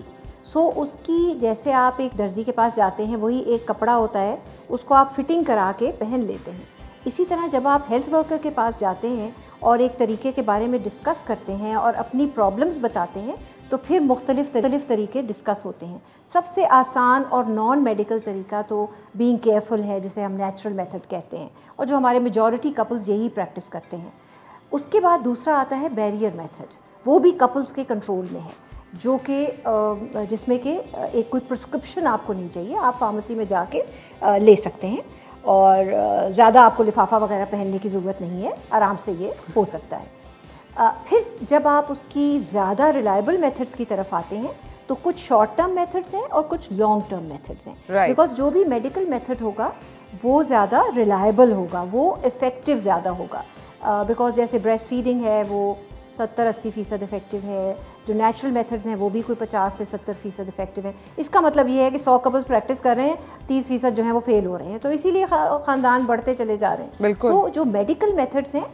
सो उसकी, जैसे आप एक दर्जी के पास जाते हैं, वही एक कपड़ा होता है, उसको आप फिटिंग करा के पहन लेते हैं। इसी तरह जब आप हेल्थ वर्कर के पास जाते हैं और एक तरीके के बारे में डिस्कस करते हैं और अपनी प्रॉब्लम्स बताते हैं, तो फिर मुख्तलिफ तरीके डिस्कस होते हैं। सबसे आसान और नॉन मेडिकल तरीका तो बीइंग केयरफुल है, जिसे हम नेचुरल मेथड कहते हैं, और जो हमारे मेजॉरिटी कपल्स यही प्रैक्टिस करते हैं। उसके बाद दूसरा आता है बैरियर मेथड, वो भी कपल्स के कंट्रोल में है, जो कि जिसमें कि एक कोई प्रिस्क्रिप्शन आपको नहीं चाहिए, आप फार्मेसी में जाके ले सकते हैं और ज़्यादा आपको लिफाफा वगैरह पहनने की ज़रूरत नहीं है, आराम से ये हो सकता है। फिर जब आप उसकी ज़्यादा रिलायबल मेथड्स की तरफ आते हैं तो कुछ शॉर्ट टर्म मेथड्स हैं और कुछ लॉन्ग टर्म मेथड्स हैं। बिकॉज जो भी मेडिकल मेथड होगा वो ज़्यादा रिलायबल होगा, वो इफ़ेक्टिव ज़्यादा होगा। बिकॉज जैसे ब्रेस्ट फीडिंग है वो 70-80% इफ़ेक्टिव है, जो नेचुरल मेथड्स हैं वो भी कोई 50 से 70% इफ़ेक्टिव है। इसका मतलब ये है कि 100 कपल्स प्रैक्टिस कर रहे हैं, 30% जो हैं वो फेल हो रहे हैं, तो इसीलिए ख़ानदान बढ़ते चले जा रहे हैं। सो जो मेडिकल मेथड्स हैं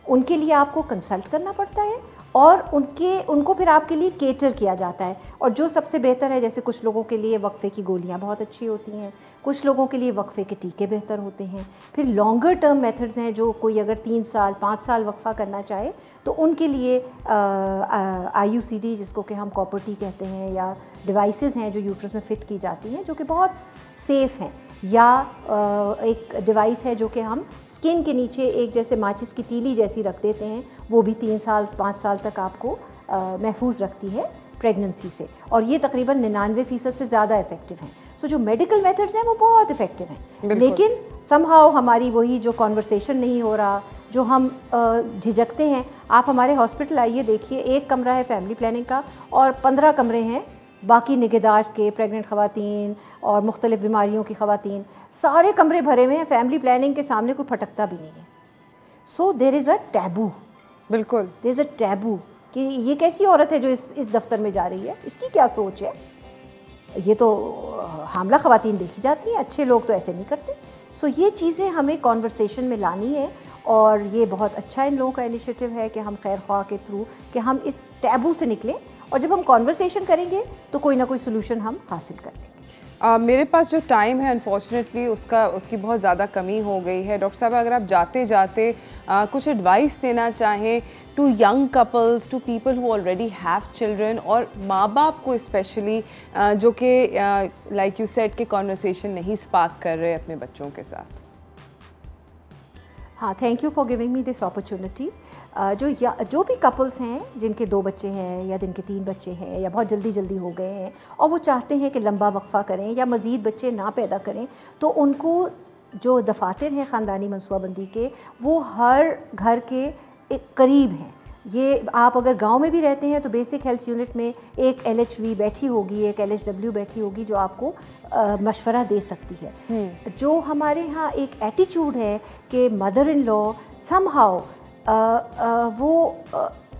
उनके लिए आपको कंसल्ट करना पड़ता है और उनको फिर आपके लिए केटर किया जाता है। और जो सबसे बेहतर है, जैसे कुछ लोगों के लिए वक्फे की गोलियां बहुत अच्छी होती हैं, कुछ लोगों के लिए वक्फे के टीके बेहतर होते हैं। फिर लॉन्गर टर्म मेथड्स हैं, जो कोई अगर 3 साल 5 साल वक्फा करना चाहे तो उनके लिए IUCD, जिसको कि हम कॉपर टी कहते हैं, या डिवाइसेस हैं जो यूट्रस में फ़िट की जाती हैं, जो कि बहुत सेफ़ हैं। या एक डिवाइस है जो कि हम स्किन के नीचे एक जैसे माचिस की तीली जैसी रख देते हैं, वो भी 3 साल 5 साल तक आपको महफूज रखती है प्रेगनेंसी से, और ये तकरीबन 99% से ज़्यादा इफ़ेक्टिव हैं। सो जो मेडिकल मेथड्स हैं वो बहुत इफ़ेक्टिव हैं, लेकिन समहाउ हमारी वही जो कॉन्वर्सेशन नहीं हो रहा, जो हम झिझकते हैं। आप हमारे हॉस्पिटल आइए, देखिए, एक कमरा है फैमिली प्लानिंग का और 15 कमरे हैं बाकी निगहदाश्त के, प्रेग्नेंट ख़वातीन और मुख्तलिफ बीमारियों की ख़वातीन, सारे कमरे भरे हुए हैं। फैमिली प्लानिंग के सामने कोई फटकता भी नहीं है। So there is a taboo, बिल्कुल देयर इज़ अ टैबू कि ये कैसी औरत है जो इस दफ्तर में जा रही है, इसकी क्या सोच है, ये तो हामला ख़वातीन देखी जाती हैं, अच्छे लोग तो ऐसे नहीं करते। सो ये चीज़ें हमें कॉन्वर्सेशन में लानी है, और ये बहुत अच्छा इन लोगों का इनिशिएटिव है कि हम खैर ख्वाह के थ्रू कि हम इस टैबू से निकलें और जब हम कॉन्वर्सेशन करेंगे तो कोई ना कोई सोल्यूशन हम हासिल कर लेंगे। मेरे पास जो टाइम है अनफॉर्चुनेटली उसकी बहुत ज़्यादा कमी हो गई है। डॉक्टर साहब, अगर आप जाते जाते कुछ एडवाइस देना चाहें to young couples, to people who already have children, और माँ बाप को स्पेशली जो कि लाइक यू सेड के कॉन्वर्सेशन नहीं स्पार्क कर रहे अपने बच्चों के साथ। हाँ, thank you for giving me this opportunity. जो भी कपल्स हैं जिनके 2 बच्चे हैं या जिनके 3 बच्चे हैं या बहुत जल्दी हो गए हैं और वो चाहते हैं कि लंबा वक्फ़ा करें या मज़ीद बच्चे ना पैदा करें, तो उनको जो दफातर हैं ख़ानदानी मनसूबाबंदी के, वो हर घर के एक करीब हैं। ये आप अगर गांव में भी रहते हैं तो बेसिक हेल्थ यूनिट में एक LHV बैठी होगी, एक LHW बैठी होगी जो आपको मशवरा दे सकती है। जो हमारे यहाँ एक एटीट्यूड है कि मदर इन लॉ समहाउ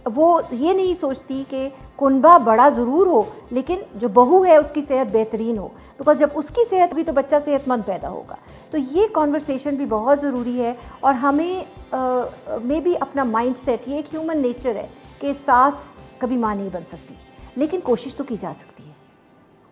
वो ये नहीं सोचती कि कुनबा बड़ा ज़रूर हो लेकिन जो बहू है उसकी सेहत बेहतरीन हो, बिकॉज जब उसकी सेहत हुई तो बच्चा सेहतमंद पैदा होगा। तो ये कॉन्वर्सेशन भी बहुत ज़रूरी है और हमें में भी अपना माइंडसेट, ये एक ह्यूमन नेचर है कि सास कभी माँ नहीं बन सकती, लेकिन कोशिश तो की जा सकती है,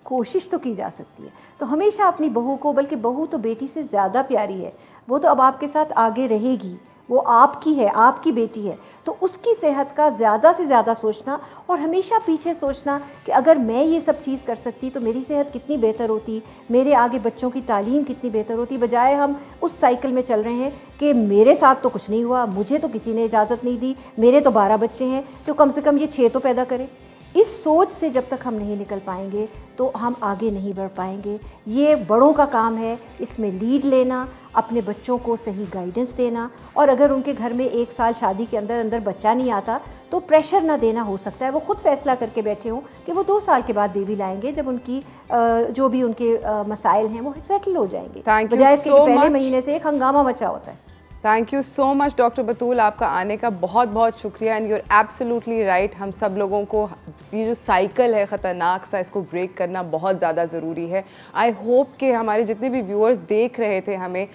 कोशिश तो की जा सकती है। तो हमेशा अपनी बहू को, बल्कि बहू तो बेटी से ज़्यादा प्यारी है, वो तो अब आपके साथ आगे रहेगी, वो आपकी है, आपकी बेटी है, तो उसकी सेहत का ज़्यादा से ज़्यादा सोचना और हमेशा पीछे सोचना कि अगर मैं ये सब चीज़ कर सकती तो मेरी सेहत कितनी बेहतर होती, मेरे आगे बच्चों की तालीम कितनी बेहतर होती, बजाय हम उस साइकिल में चल रहे हैं कि मेरे साथ तो कुछ नहीं हुआ, मुझे तो किसी ने इजाज़त नहीं दी, मेरे तो 12 बच्चे हैं तो कम से कम ये 6 तो पैदा करें। इस सोच से जब तक हम नहीं निकल पाएंगे तो हम आगे नहीं बढ़ पाएंगे। ये बड़ों का काम है, इसमें लीड लेना, अपने बच्चों को सही गाइडेंस देना, और अगर उनके घर में 1 साल शादी के अंदर बच्चा नहीं आता तो प्रेशर ना देना। हो सकता है वो खुद फैसला करके बैठे हों कि वो 2 साल के बाद बेबी लाएंगे जब उनकी जो भी उनके मसाइल हैं वो सेटल हो जाएंगे, बजाय इसके पहले महीने से एक हंगामा मचा होता है। Thank you so much doctor Batool, आपका आने का बहुत बहुत शुक्रिया। And you are absolutely right, हम सब लोगों को ये जो साइकिल है ख़तरनाक सा, इसको ब्रेक करना बहुत ज़्यादा ज़रूरी है। आई होप कि हमारे जितने भी व्यूअर्स देख रहे थे हमें,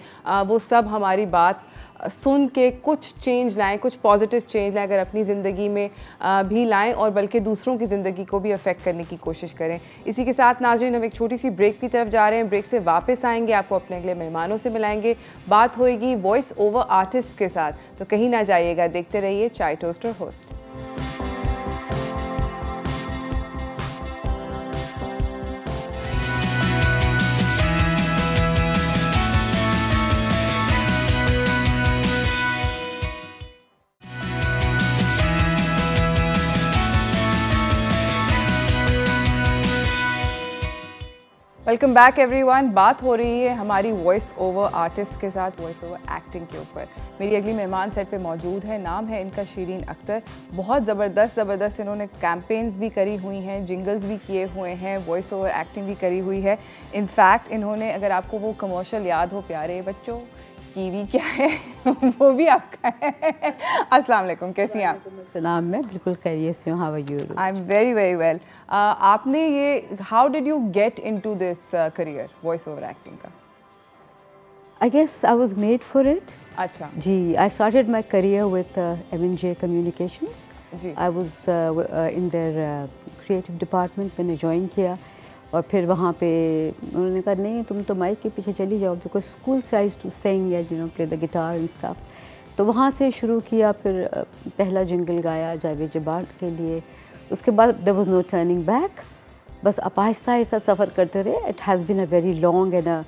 वो सब हमारी बात सुन के कुछ चेंज लाएं, कुछ पॉजिटिव चेंज लाएं, अगर अपनी ज़िंदगी में भी लाएं और बल्कि दूसरों की ज़िंदगी को भी अफेक्ट करने की कोशिश करें। इसी के साथ नाज़रीन, हम एक छोटी सी ब्रेक की तरफ जा रहे हैं। ब्रेक से वापस आएंगे, आपको अपने अगले मेहमानों से मिलाएंगे, बात होएगी वॉइस ओवर आर्टिस्ट के साथ। तो कहीं ना जाइएगा, देखते रहिए चाय toaster host. Welcome back everyone. बात हो रही है हमारी वॉइस ओवर आर्टिस्ट के साथ, वॉइस ओवर एक्टिंग के ऊपर। मेरी अगली मेहमान सेट पे मौजूद है, नाम है इनका शीरीन अख्तर। बहुत ज़बरदस्त इन्होंने कैंपेन्स भी करी हुई हैं, जिंगल्स भी किए हुए हैं, वॉइस ओवर एक्टिंग भी करी हुई है। इनफैक्ट इन्होंने, अगर आपको वो कमर्शियल याद हो, प्यारे बच्चों कीवी क्या है वो भी आपका है। अस्सलाम वालेकुम, कैसी हैं आप? सलाम, मैं बिल्कुल खैरियत से हूँ। How are you? I am very very well. आपने ये how did you get into this career voice over acting का? I guess I was made for it. अच्छा जी, I started my career with M&J communications. जी, I was in their creative department. मैंने ज्वाइन किया और फिर वहाँ पे उन्होंने कहा नहीं, तुम तो माइक के पीछे चली जाओ, बिकॉज स्कूल से आई यूज्ड टू सिंग या play the guitar and stuff. तो वहाँ से शुरू किया, फिर पहला जिंगल गाया जावेद जबार के लिए। उसके बाद there was no turning back, बस आप आहिस्ता आहिस्ता सफ़र करते रहे। It has been a very long and a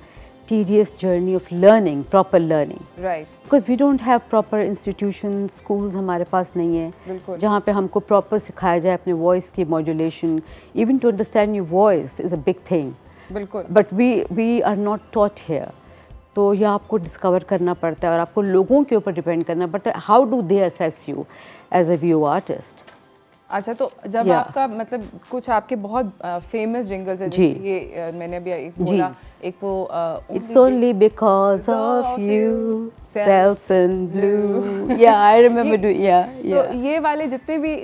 tedious journey of learning, proper learning. right, Because we don't have proper institutions, schools हमारे पास नहीं है जहाँ पे हमको proper सिखाया जाए अपने voice की modulation. Even to understand your voice is a big thing. बिल्कुल। But we are not taught here. तो ये आपको डिस्कवर करना पड़ता है और आपको लोगों के ऊपर डिपेंड करना पड़ता है। How do they assess you as a view artist? अच्छा, तो जब आपका मतलब कुछ आपके बहुत फेमस जिंगल्स हैं, ये मैंने अभी एक बोला, एक वो It's only because of you, Selsun Blue. Yeah, I remember doing. Yeah. तो ये वाले जितने भी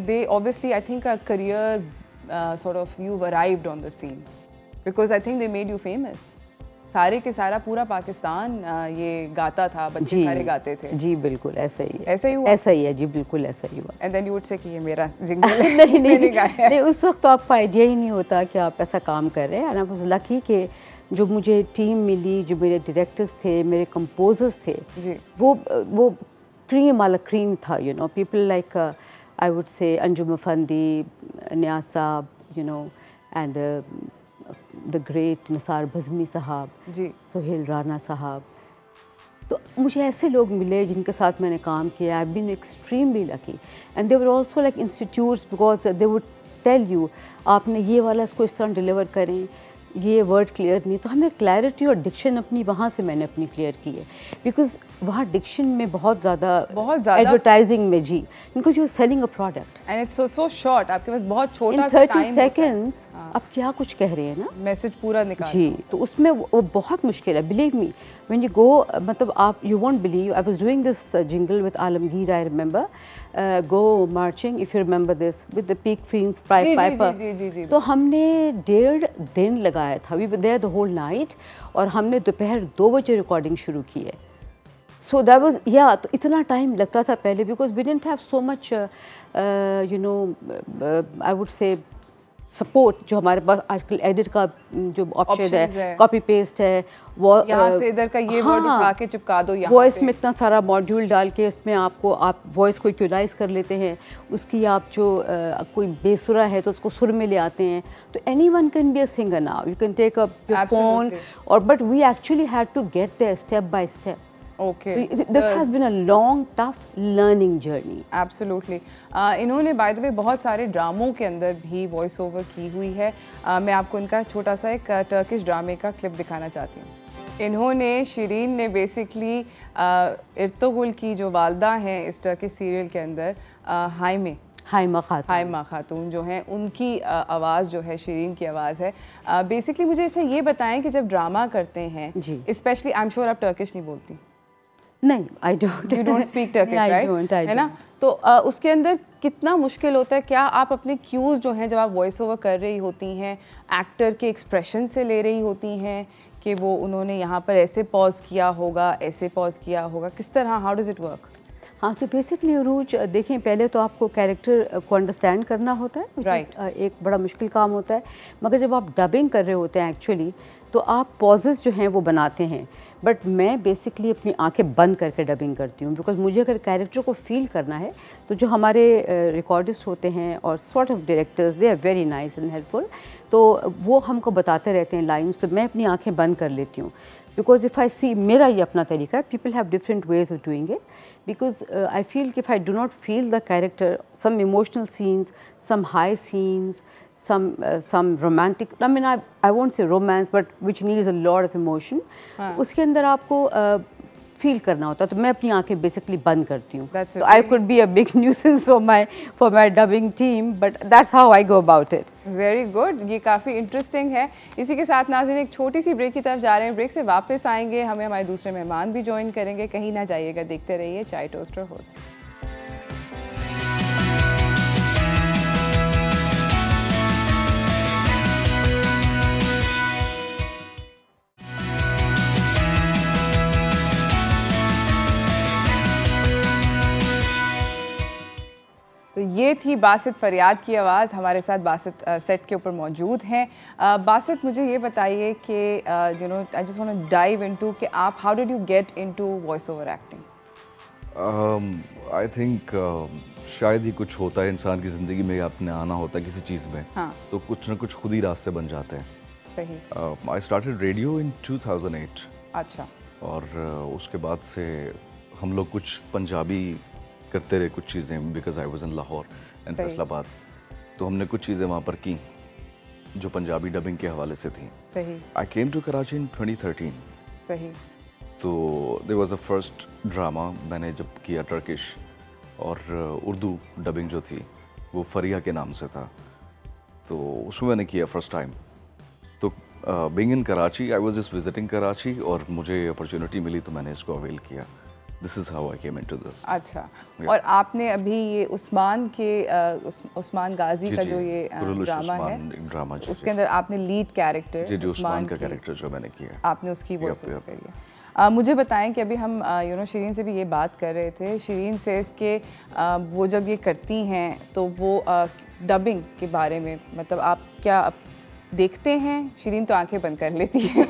they obviously I think a career sort of you've arrived on the scene because I think they made you famous. सारे के सारा पूरा पाकिस्तान ये गाता था, बच्चे सारे गाते थे? जी बिल्कुल ऐसा ही है। ऐसा ही हुआ? ऐसा ही है जी, बिल्कुल ऐसा ही हुआ। And then you would say कि ये मेरा जिंगल है। नहीं मैंने गाया। नहीं, उस वक्त तो आपको आइडिया ही नहीं होता कि आप ऐसा काम कर रहे हैं। एंड आई वाज लकी कि जो मुझे टीम मिली, जो मेरे डायरेक्टर्स थे, मेरे कंपोजर्स थे जी, वो क्रीम वाला क्रीम था, you know, people like I would say Anjum Afandi, Niaz Sahab, you know, and the great Nisar Bazmi Sahab ji, Sohail Rana साहब। तो मुझे ऐसे लोग मिले जिनके साथ मैंने काम किया। I been extremely lucky and they were also like institutes, because they would tell you आपने ये वाला इसको इस तरह डिलीवर करें, ये वर्ड क्लियर नहीं। तो हमें क्लैरिटी और डिक्शन अपनी वहाँ से मैंने अपनी क्लियर की है, बिकॉज वहाँ डिक्शन में बहुत ज़्यादा एडवर्टाइजिंग में जी, because you are selling a product and it's so short, आपके पास बहुत छोटा इन सा 30 टाइम सेकेंड्स आप क्या कुछ कह रहे हैं ना, मैसेज पूरा निकाल जी। तो उसमें वो बहुत मुश्किल है, believe me when you go, मतलब आप you won't believe, I was doing this jingle with Alamgir, I remember go marching, if you remember this, with the Peek Freans piper. तो हमने 1.5 दिन लगाया था, we were there the whole night, और हमने दोपहर 2 बजे रिकॉर्डिंग शुरू की है। सो दैट वाज या, तो इतना टाइम लगता था पहले, because we didn't have so much you know I would say support जो हमारे पास आजकल एडिट का जो ऑप्शन है, कॉपी पेस्ट है, वो यहाँ से इधर का ये वर्ड उठा के चिपका दो यहाँ वॉइस में इतना सारा मॉड्यूल डाल के इसमें आपको आप वॉइस को इक्वलाइज कर लेते हैं, उसकी आप जो कोई बेसुरा है तो उसको सुर में ले आते हैं। तो anyone can be a singer now, you can take up your phone, और but we actually had to get there step by step. Okay. This has been a long, tough learning journey. Absolutely. इन्होंने by the way बहुत सारे ड्रामों के अंदर भी वॉइस ओवर की हुई है। मैं आपको इनका छोटा सा एक टर्किश ड्रामे का क्लिप दिखाना चाहती हूँ। इन्होंने, शिरीन ने बेसिकली इर्तुगरुल की जो वालदा हैं इस टर्किश सीरियल के अंदर, हाइमा खातून जो हैं, उनकी आवाज़ जो है, शिरीन की आवाज़ है। बेसिकली मुझे अच्छा ये बताएं कि जब ड्रामा करते हैं, स्पेशली आई एम श्योर आप टर्किश नहीं बोलती? नहीं, I don't. You don't speak Turkish, right? है ना? तो उसके अंदर कितना मुश्किल होता है? क्या आप अपने क्यूज़ जो हैं जब आप वॉइस ओवर कर रही होती हैं, एक्टर के एक्सप्रेशन से ले रही होती हैं कि वो उन्होंने यहाँ पर ऐसे पॉज किया होगा, ऐसे पॉज किया होगा, किस तरह, हाउ डज इट वर्क? हाँ, तो बेसिकली अरूज देखें, पहले तो आपको कैरेक्टर को अंडरस्टैंड करना होता है, राइट, एक बड़ा मुश्किल काम होता है। मगर जब आप डबिंग कर रहे होते हैं एक्चुअली, तो आप पॉजेस जो हैं वो बनाते हैं, बट मैं बेसिकली अपनी आंखें बंद करके डबिंग करती हूँ, बिकॉज मुझे अगर कैरेक्टर को फील करना है तो जो हमारे रिकॉर्डिस्ट होते हैं और sort of directors, they are very nice and helpful, तो वो हमको बताते रहते हैं लाइन्स, तो मैं अपनी आंखें बंद कर लेती हूँ। बिकॉज इफ़ आई सी, मेरा ये अपना तरीका है, people have different ways of doing it, because I feel कि if I do not feel the character, some emotional scenes, some high scenes, some romantic, I mean I won't say romance, but which needs a lot of emotion, उसके अंदर आपको फील करना होता है, तो मैं अपनी आंखें बेसिकली बंद करती हूँ। तो I could be a big nuisance for my dubbing team, but that's how I go about it. Very good, ये काफ़ी इंटरेस्टिंग है। इसी के साथ नाज़रीन एक छोटी सी ब्रेक की तरफ जा रहे हैं, ब्रेक से वापस आएंगे, हमें हमारे दूसरे मेहमान भी ज्वाइन करेंगे, कहीं ना जाइएगा, देखते रहिए चाय टोस्टर होस्ट। तो ये थी बासित फरियाद की आवाज़। हमारे साथ बासित सेट के ऊपर मौजूद हैं। बासित, मुझे ये बताइए कि you know, I just want to dive into कि आप how did you get into voice over acting? I think शायद ही कुछ होता है इंसान की ज़िंदगी में, आपने आना होता है किसी चीज़ में, हाँ, तो कुछ ना कुछ खुद ही रास्ते बन जाते हैं। सही। आई स्टार्टेड रेडियो इन 2008। अच्छा। और उसके बाद से हम लोग कुछ पंजाबी करते रहे, कुछ चीज़ें, because I was in Lahore and Faisalabad, तो हमने कुछ चीज़ें वहाँ पर की जो पंजाबी डबिंग के हवाले से थी। सही। I came to Karachi in 2013। सही। तो there was a first drama मैंने जब किया टर्किश, और उर्दू डबिंग जो थी वो फरिया के नाम से था, तो उसमें मैंने किया फर्स्ट टाइम। तो being in Karachi, I was just visiting Karachi, और मुझे अपॉर्चुनिटी मिली तो मैंने इसको अवेल किया। This is how I came into this. अच्छा, और आपने अभी ये उस्मान के उस्मान गाजी का जो ये ड्रामा है, ड्रामा उसके अंदर आपने लीड कैरेक्टर जी उस्मान का कैरेक्टर जो मैंने किया, आपने उसकी वॉइस ओवर करी है। मुझे बताएं कि अभी हम शिरीन से भी ये बात कर रहे थे, शिरीन से इसके वो जब ये करती हैं तो वो डबिंग के बारे में, मतलब आप क्या देखते हैं? शिरीन तो आंखें बंद कर लेती है।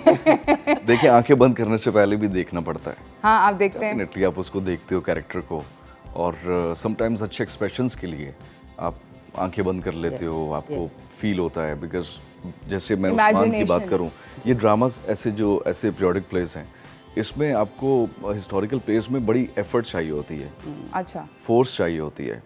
देखिए, आंखें बंद करने से पहले भी देखना पड़ता है। हाँ, आप देखते हैं, डेफिनेटली आप उसको देखते हो कैरेक्टर को, और समटाइम्स अच्छे एक्सप्रेशंस के लिए आप आंखें बंद कर लेते हो, आपको फील होता है। बिकॉज जैसे मैं उस्मान की बात करूं, ये ड्रामास ऐसे पीरियोडिक प्लेस हैं, इसमें आपको हिस्टोरिकल प्लेस में बड़ी एफर्ट चाहिए होती है, अच्छा, फोर्स चाहिए होती है।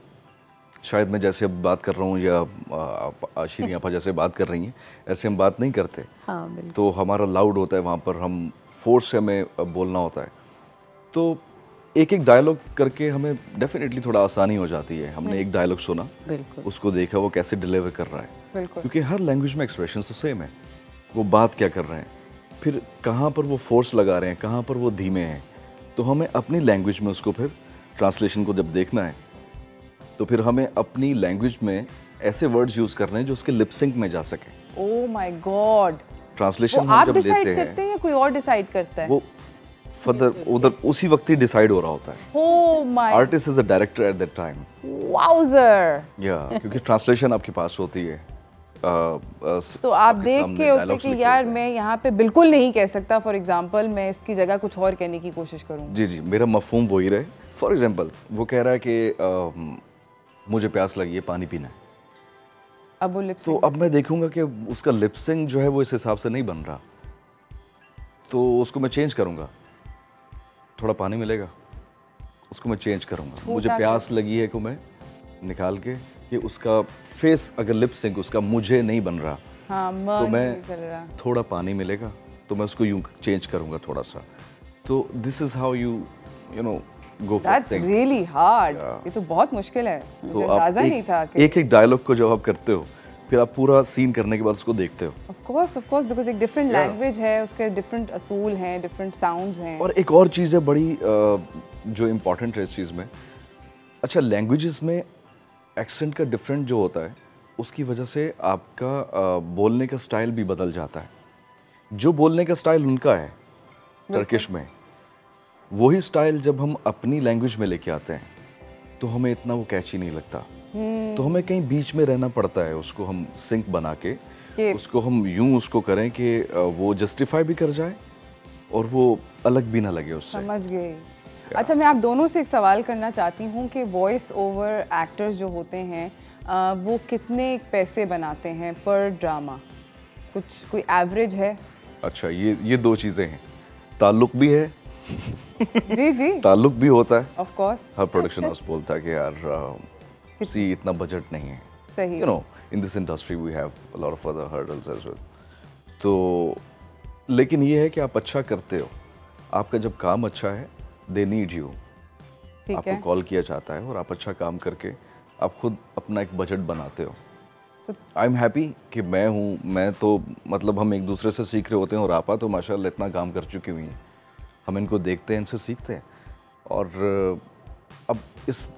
शायद मैं जैसे अब बात कर रहा हूँ या शिरीन आपा जैसे बात कर रही हैं, ऐसे हम बात नहीं करते। हाँ, तो हमारा लाउड होता है वहाँ पर, हम फोर्स से हमें बोलना होता है। तो एक एक डायलॉग करके हमें डेफिनेटली थोड़ा आसानी हो जाती है। हमने एक डायलॉग सुना, उसको देखा वो कैसे डिलीवर कर रहा है, क्योंकि हर लैंग्वेज में एक्सप्रेशन तो सेम है, वो बात क्या कर रहे हैं, फिर कहाँ पर वो फोर्स लगा रहे हैं, कहाँ पर वो धीमे हैं। तो हमें अपनी लैंग्वेज में उसको फिर ट्रांसलेशन को जब देखना है, तो फिर हमें अपनी लैंग्वेज में ऐसे वर्ड्स यूज करने हैं जो उसके लिप सिंक में जा सके। ओह माय गॉड, ट्रांसलेशन हम जब लेते हैं या कोई और डिसाइड करता है? वो फर्दर उधर उसी वक्त ही डिसाइड हो रहा होता है। Oh my, artist is a director at that time. वाउजर, या क्योंकि ट्रांसलेशन आपके पास होती है। तो आप देख के होते कि यार मैं यहाँ पे बिल्कुल नहीं कह सकता, फॉर एग्जांपल मैं इसकी जगह कुछ और कहने की कोशिश करूँ। जी, मेरा मफहूम वही रहे। फॉर एग्जांपल वो कह रहा है कि मुझे प्यास लगी है, पानी पीना है। अब वो लिपसिंग, तो अब मैं देखूंगा कि उसका लिपसिंग जो है वो इस हिसाब से नहीं बन रहा, तो उसको मैं चेंज करूंगा। थोड़ा पानी मिलेगा, उसको मैं चेंज करूंगा। मुझे प्यास लगी है को मैं निकाल के कि उसका फेस अगर लिपसिंग उसका मुझे नहीं बन रहा, हाँ, तो मैं थोड़ा पानी मिलेगा तो मैं उसको यूं चेंज करूंगा थोड़ा सा। तो this is how you know go for That's sync. really hard. ये तो बहुत मुश्किल है, मुझे अंदाजा नहीं था कि एक डायलॉग को जब आप करते हो, फिर आप पूरा सीन करने के बाद उसको देखते हो। Of course, because एक डिफरेंट लैंग्वेज है, उसके डिफरेंट असूल हैं, डिफरेंट साउंड्स हैं। और एक और चीज़ है बड़ी जो इम्पोर्टेंट है इस चीज़ में। अच्छा, लैंग्वेजेस में एक्सेंट का डिफरेंट जो होता है, उसकी वजह से आपका बोलने का स्टाइल भी बदल जाता है। जो बोलने का स्टाइल उनका है टर्किश में, वही स्टाइल जब हम अपनी लैंग्वेज में लेके आते हैं तो हमें इतना वो कैची नहीं लगता। तो हमें कहीं बीच में रहना पड़ता है, उसको हम सिंक बना के उसको हम यूं उसको करें कि वो जस्टिफाई भी कर जाए और वो अलग भी ना लगे उससे। समझ गई। अच्छा, मैं आप दोनों से एक सवाल करना चाहती हूँ कि वॉइस ओवर एक्टर्स जो होते हैं वो कितने पैसे बनाते हैं पर ड्रामा? कोई एवरेज है? अच्छा, ये दो चीज़ें हैं, ताल्लुक भी है जी ताल्लुक भी होता है। Of course her production house बोलता है कि यार सी इतना बजट नहीं है। सही, you know in this industry we have a lot of other hurdles as well. तो लेकिन ये है कि आप अच्छा करते हो, आपका जब काम अच्छा है, दे नीड यू, आपको कॉल किया जाता है और आप अच्छा काम करके आप खुद अपना एक बजट बनाते हो। आई एम हैप्पी कि मैं हूँ, मैं तो मतलब हम एक दूसरे से सीख रहे होते हैं और आपा तो माशाल्लाह इतना काम कर चुकी हुई हैं, हम इनको देखते हैं, इनसे सीखते हैं। और अब इस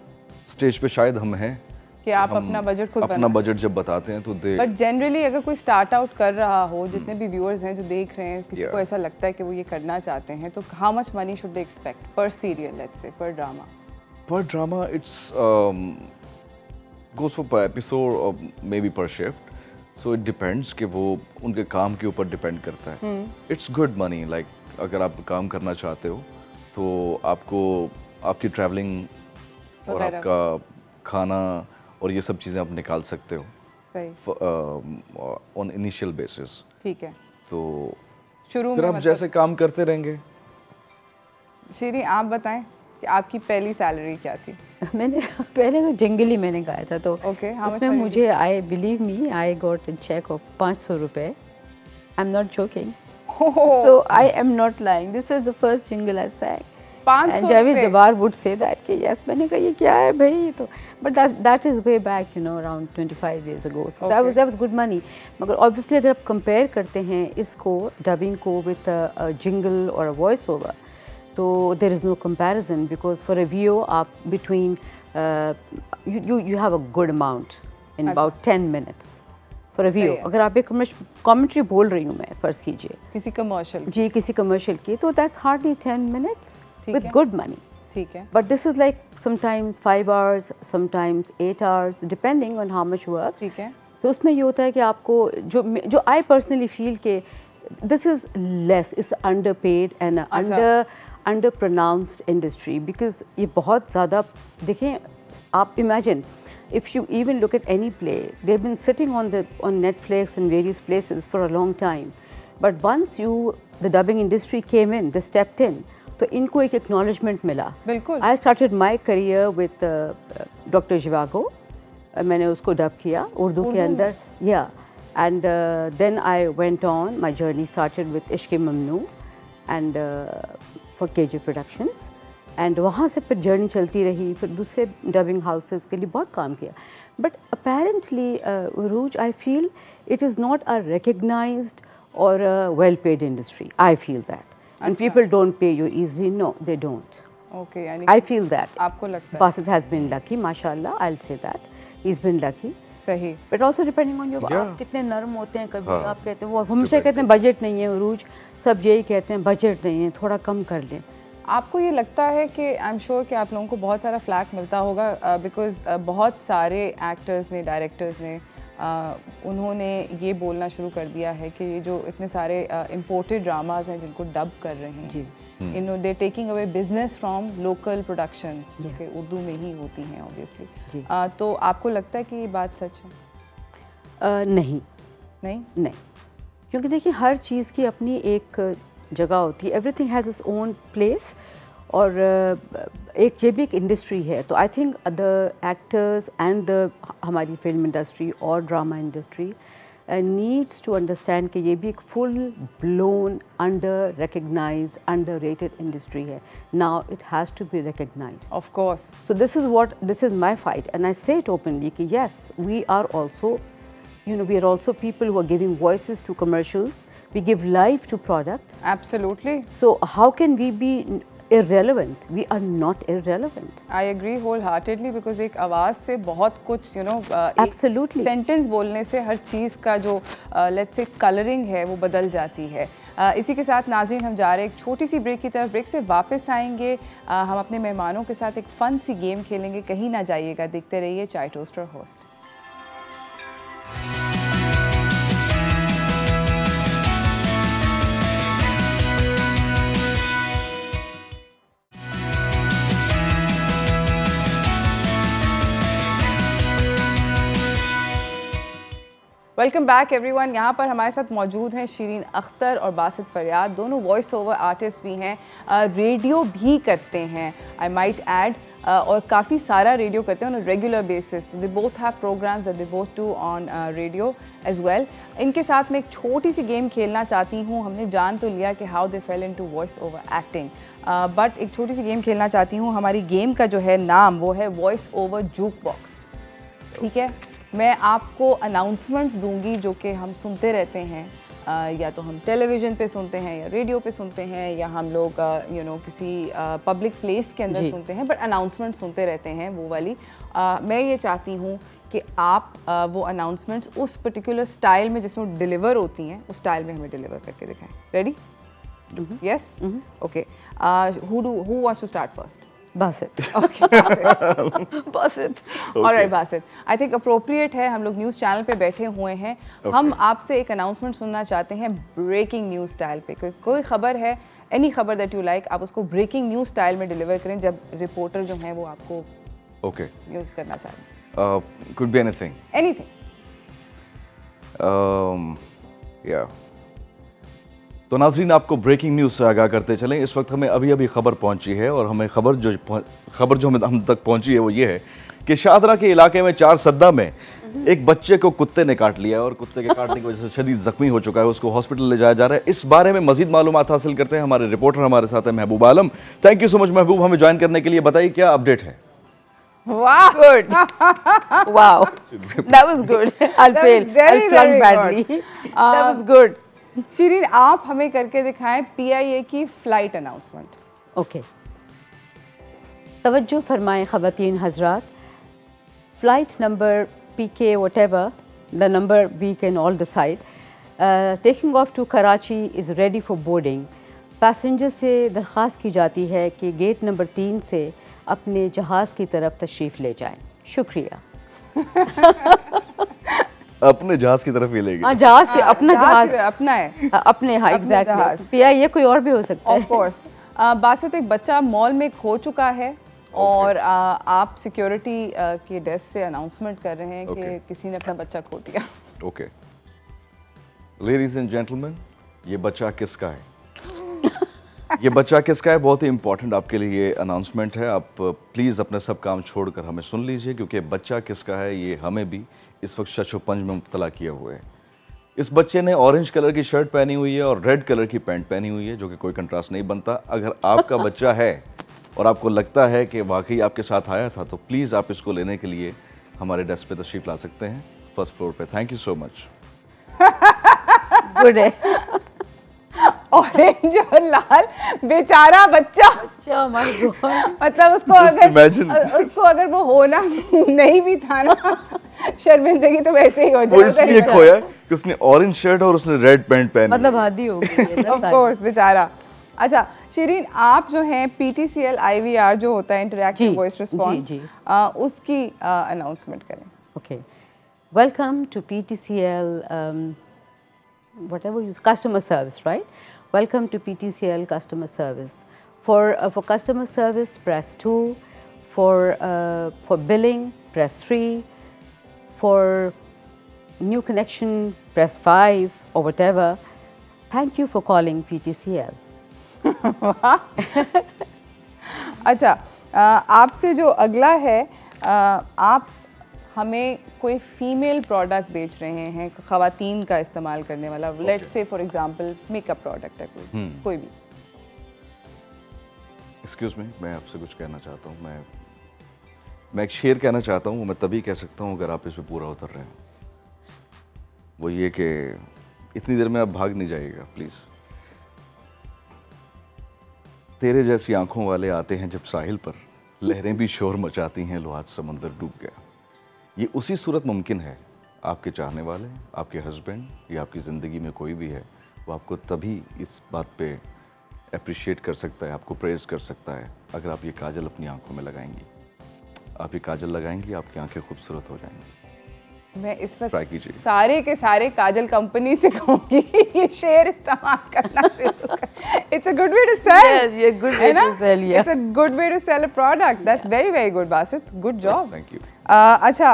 स्टेज पे शायद हम हैं कि आप अपना बजट खुद अपना बजट जब बताते हैं तो दे। बट जनरली अगर कोई स्टार्ट आउट कर रहा हो, जितने भी व्यूअर्स हैं जो देख रहे हैं, किसी को ऐसा लगता है कि वो ये करना चाहते हैं, तो how much money should they expect पर सीरियल, लेट्स से पर ड्रामा? पर drama it's goes for per episode or maybe per shift, so it depends कि वो उनके काम के ऊपर डिपेंड करता है। It's good money, like अगर आप काम करना चाहते हो तो आपको आपकी ट्रैवलिंग और आपका खाना और ये सब चीज़ें आप निकाल सकते हो सही ऑन इनिशियल बेसिस। ठीक है, तो शुरू फिर में आप जैसे काम करते रहेंगे। श्री, आप बताएं कि आपकी पहली सैलरी क्या थी? मैंने पहले तो जंगली मैंने गाया था, तो उसमें मुझे I believe me I got a cheque of 500 रुपए। I am not joking, so I am not lying, this was the first jingle I sang. 500 and Javis Jabbar would say that कि yes, मैंने कहा ये क्या है भाई, तो but that is way back, you know, around 25 years ago, so that was good money. मगर obviously अगर आप compare करते हैं इसको डबिंग को with a jingle or a voice over, तो there is no comparison because for a VO आप between you have a good amount in about 10 minutes for a VO. अगर आप एक कमेंट्री बोल रही हूँ मैं, फ़र्ज़ कीजिए किसी कमर्शियल जी, किसी कमर्शियल की, तो that's hardly 10 minutes with good money. ठीक है, But this is like sometimes 5 hours, sometimes 8 hours, depending on how much work. ठीक है, तो उसमें ये होता है कि आपको जो I personally feel कि this is less, is underpaid and under pronounced industry because ये बहुत ज़्यादा देखें आप imagine if you even look at any play, they've been sitting on Netflix and various places for a long time, but once the dubbing industry came in, they stepped in, तो इनको एक acknowledgement मिला. बिल्कुल. I started my career with Dr. Zhivago. मैंने उसको डब किया उर्दू के अंदर, yeah, and then I went on, my journey started with Ishq-e Mamnu and for KJ Productions, and वहाँ से फिर जर्नी चलती रही, फिर दूसरे डबिंग हाउसेस के लिए बहुत काम किया. But apparently Uruj, I feel it is not a recognized or a well-paid industry. I feel that. And people don't pay you easily. No, they don't. Okay, I feel that. आपको लगता है? Basit has been lucky, mashallah. I'll say that. He's been lucky. सही. But also depending on your आप कितने नर्म होते हैं. कभी आप कहते हैं वो हमेशा कहते हैं बजट नहीं है उरूज, सब यही कहते हैं बजट नहीं है, थोड़ा कम कर लें. आपको ये लगता है कि आई एम श्योर कि आप लोगों को बहुत सारा फ्लैक मिलता होगा बिकॉज बहुत सारे एक्टर्स ने, डायरेक्टर्स ने उन्होंने ये बोलना शुरू कर दिया है कि ये जो इतने सारे इम्पोर्टेड ड्रामाज हैं जिनको डब कर रहे हैं जी, they taking away business from local productions जो कि उर्दू में ही होती हैं ऑब्वियसली. तो आपको लगता है कि ये बात सच है? नहीं नहीं नहीं, क्योंकि देखिए हर चीज़ की अपनी एक जगह होती है. Everything has its own place. और एक ये भी एक इंडस्ट्री है. तो I think the actors and हमारी फिल्म इंडस्ट्री और drama industry needs to understand कि ये भी एक full blown under recognised underrated industry है. Now it has to be recognised of course. So this is my fight and I say it openly कि yes we are also we are also people who are giving voices to commercials. We give life to products. Absolutely. So how can we be irrelevant? We are not irrelevant. I agree wholeheartedly because एक आवाज़ से बहुत कुछ Absolutely. सेंटेंस बोलने से हर चीज़ का जो let's say कलरिंग है वो बदल जाती है. इसी के साथ नाज़रीन हम जा रहे हैं एक छोटी सी ब्रेक की तरफ. ब्रेक से वापस आएंगे हम अपने मेहमानों के साथ एक फ़न सी गेम खेलेंगे. कहीं ना जाइएगा, देखते रहिए चाय toaster host. Welcome back everyone. यहाँ पर हमारे साथ मौजूद हैं शीरीन अख्तर और बासित फरियाद. दोनों वॉइस ओवर आर्टिस्ट भी हैं, रेडियो भी करते हैं आई माइट ऐड, और काफ़ी सारा रेडियो करते हैं on a regular basis. They both have programmes that they both do on radio as well. इनके साथ मैं एक छोटी सी गेम खेलना चाहती हूँ. हमने जान तो लिया कि how they fail into voice over acting, but एक छोटी सी गेम खेलना चाहती हूँ. हमारी गेम का जो है नाम वो है वॉइस ओवर जूक बॉक्स. ठीक है, मैं आपको अनाउंसमेंट्स दूंगी जो कि हम सुनते रहते हैं, या तो हम टेलीविज़न पे सुनते हैं या रेडियो पे सुनते हैं या हम लोग किसी पब्लिक प्लेस के अंदर सुनते हैं, बट अनाउंसमेंट्स सुनते रहते हैं वो वाली. मैं ये चाहती हूँ कि आप वो अनाउंसमेंट्स उस पर्टिकुलर स्टाइल में जिसमें डिलीवर होती हैं उस स्टाइल में हमें डिलीवर करके दिखाएं. Ready? Yes, okay. Who wants to start first? Basit. Okay, Basit. All right, Basit. I think appropriate है. हम लोग न्यूज़ चैनल पे बैठे हुए हैं. हम आपसे एक अनाउंसमेंट सुनना चाहते हैं ब्रेकिंग न्यूज़ स्टाइल पे. कोई खबर है, एनी खबर दैट यू लाइक, आप उसको ब्रेकिंग न्यूज़ स्टाइल में डिलीवर करें जब रिपोर्टर जो हैं वो आपको यूज़ करना चाहें. Could be anything. Anything. Yeah. तो नाज़रीन आपको ब्रेकिंग न्यूज़ से आगाह करते चलें. इस वक्त हमें अभी खबर पहुंची है और हमें खबर जो हम तक पहुंची है वो ये है कि शाहदरा के इलाके में 4 सद्दा में एक बच्चे को कुत्ते ने काट लिया और कुत्ते के काटने की वजह से शदीद जख्मी हो चुका है. उसको हॉस्पिटल ले जाया जा रहा है. इस बारे में मजीद मालूमात हासिल करते हैं. हमारे रिपोर्टर हमारे साथ है महबूब आलम. थैंक यू सो मच महबूब हमें ज्वाइन करने के लिए. बताइए क्या अपडेट है? Wow, good. Wow, that was good. I'll flunk badly. That was good. Shireen, आप हमें करके दिखाएं PIA की फ्लाइट अनाउंसमेंट. ओके, तवज्जो फरमाएं ख़वातीन हज़रात, flight number PK whatever the number we can all decide, taking off to Karachi is ready for boarding. Passenger से दरख्वास्त की जाती है कि गेट नंबर 3 से अपने जहाज़ की तरफ तशरीफ़ ले जाएं। शुक्रिया। अपने जहाज़ की तरफ ही ले गए। जहाज़ के अपना जहाज़ अपना है, अपने, हाँ एग्जैक्टली। पिया ये कोई और भी हो सकता है। Of course. बासित, एक बच्चा मॉल में खो चुका है और आप सिक्योरिटी के डेस्क से अनाउंसमेंट कर रहे हैं कि किसी ने अपना बच्चा खो दिया। ओके, लेडीज एंड जेंटलमैन, ये बच्चा किसका है? ये बच्चा किसका है, बहुत ही इंपॉर्टेंट आपके लिए ये अनाउंसमेंट है। आप प्लीज़ अपने सब काम छोड़कर हमें सुन लीजिए, क्योंकि बच्चा किसका है ये हमें भी इस वक्त शशोपंज में मुब्तला किए हुए है। इस बच्चे ने ऑरेंज कलर की शर्ट पहनी हुई है और रेड कलर की पैंट पहनी हुई है, जो कि कोई कंट्रास्ट नहीं बनता। अगर आपका बच्चा है और आपको लगता है कि वाकई आपके साथ आया था, तो प्लीज़ आप इसको लेने के लिए हमारे डेस्क पे तशरीफ़ ला सकते हैं, फर्स्ट फ्लोर पे। Thank you so much. Good है। ऑरेंज और लाल, बेचारा बच्चा। मतलब उसको अगर वो होना नहीं भी था ना, शर्मिंदगी तो वैसे ही हो जाए। वो इसलिए खोया कि उसने ऑरेंज शर्ट और उसने रेड पैंट पहनी, मतलब आदी हो गई। ऑफ कोर्स, बेचारा। अच्छा शिरीन, आप जो हैं PTCL IVR जो होता है इंटरैक्टिव वॉइस रिस्पॉन्स, उसकी अनाउंसमेंट करें। Okay, welcome to PTCL whatever you customer service, right? Welcome to PTCL customer service. For customer service, press 2. For billing, press 3. For new connection, press 5 or whatever. Thank you for calling PTCL. अच्छा, आपसे जो अगला है, आप हमें कोई फीमेल प्रोडक्ट बेच रहे हैं, ख़वातीन का इस्तेमाल करने वाला, let's say for example makeup product है कोई भी। एक्सक्यूज मी, मैं आपसे कुछ कहना चाहता हूँ। मैं एक शेर कहना चाहता हूँ, मैं तभी कह सकता हूँ अगर आप इस पे पूरा उतर रहे हैं। वो ये कि इतनी देर में आप भाग नहीं जाइएगा प्लीज़। तेरे जैसी आंखों वाले आते हैं जब साहिल पर, लहरें भी शोर मचाती हैं, लो आज समंदर डूब गया। ये उसी सूरत मुमकिन है, आपके चाहने वाले, आपके हस्बैंड या आपकी ज़िंदगी में कोई भी है, वो आपको तभी इस बात पे अप्रिशिएट कर सकता है, आपको प्रेज़ कर सकता है, अगर आप ये काजल अपनी आंखों में लगाएंगी। आप ये काजल लगाएंगी, आपकी आंखें खूबसूरत हो जाएंगी। मैं इस वक्त सारे के सारे काजल कंपनी से कहूँगी ये शेयर इस्तेमाल करना शुरू कर। It's a good way to sell. Yes, yeah, good way to sell. Yeah. It's a good way to sell a product. That's very very good, Basit. Good job. Thank you. अच्छा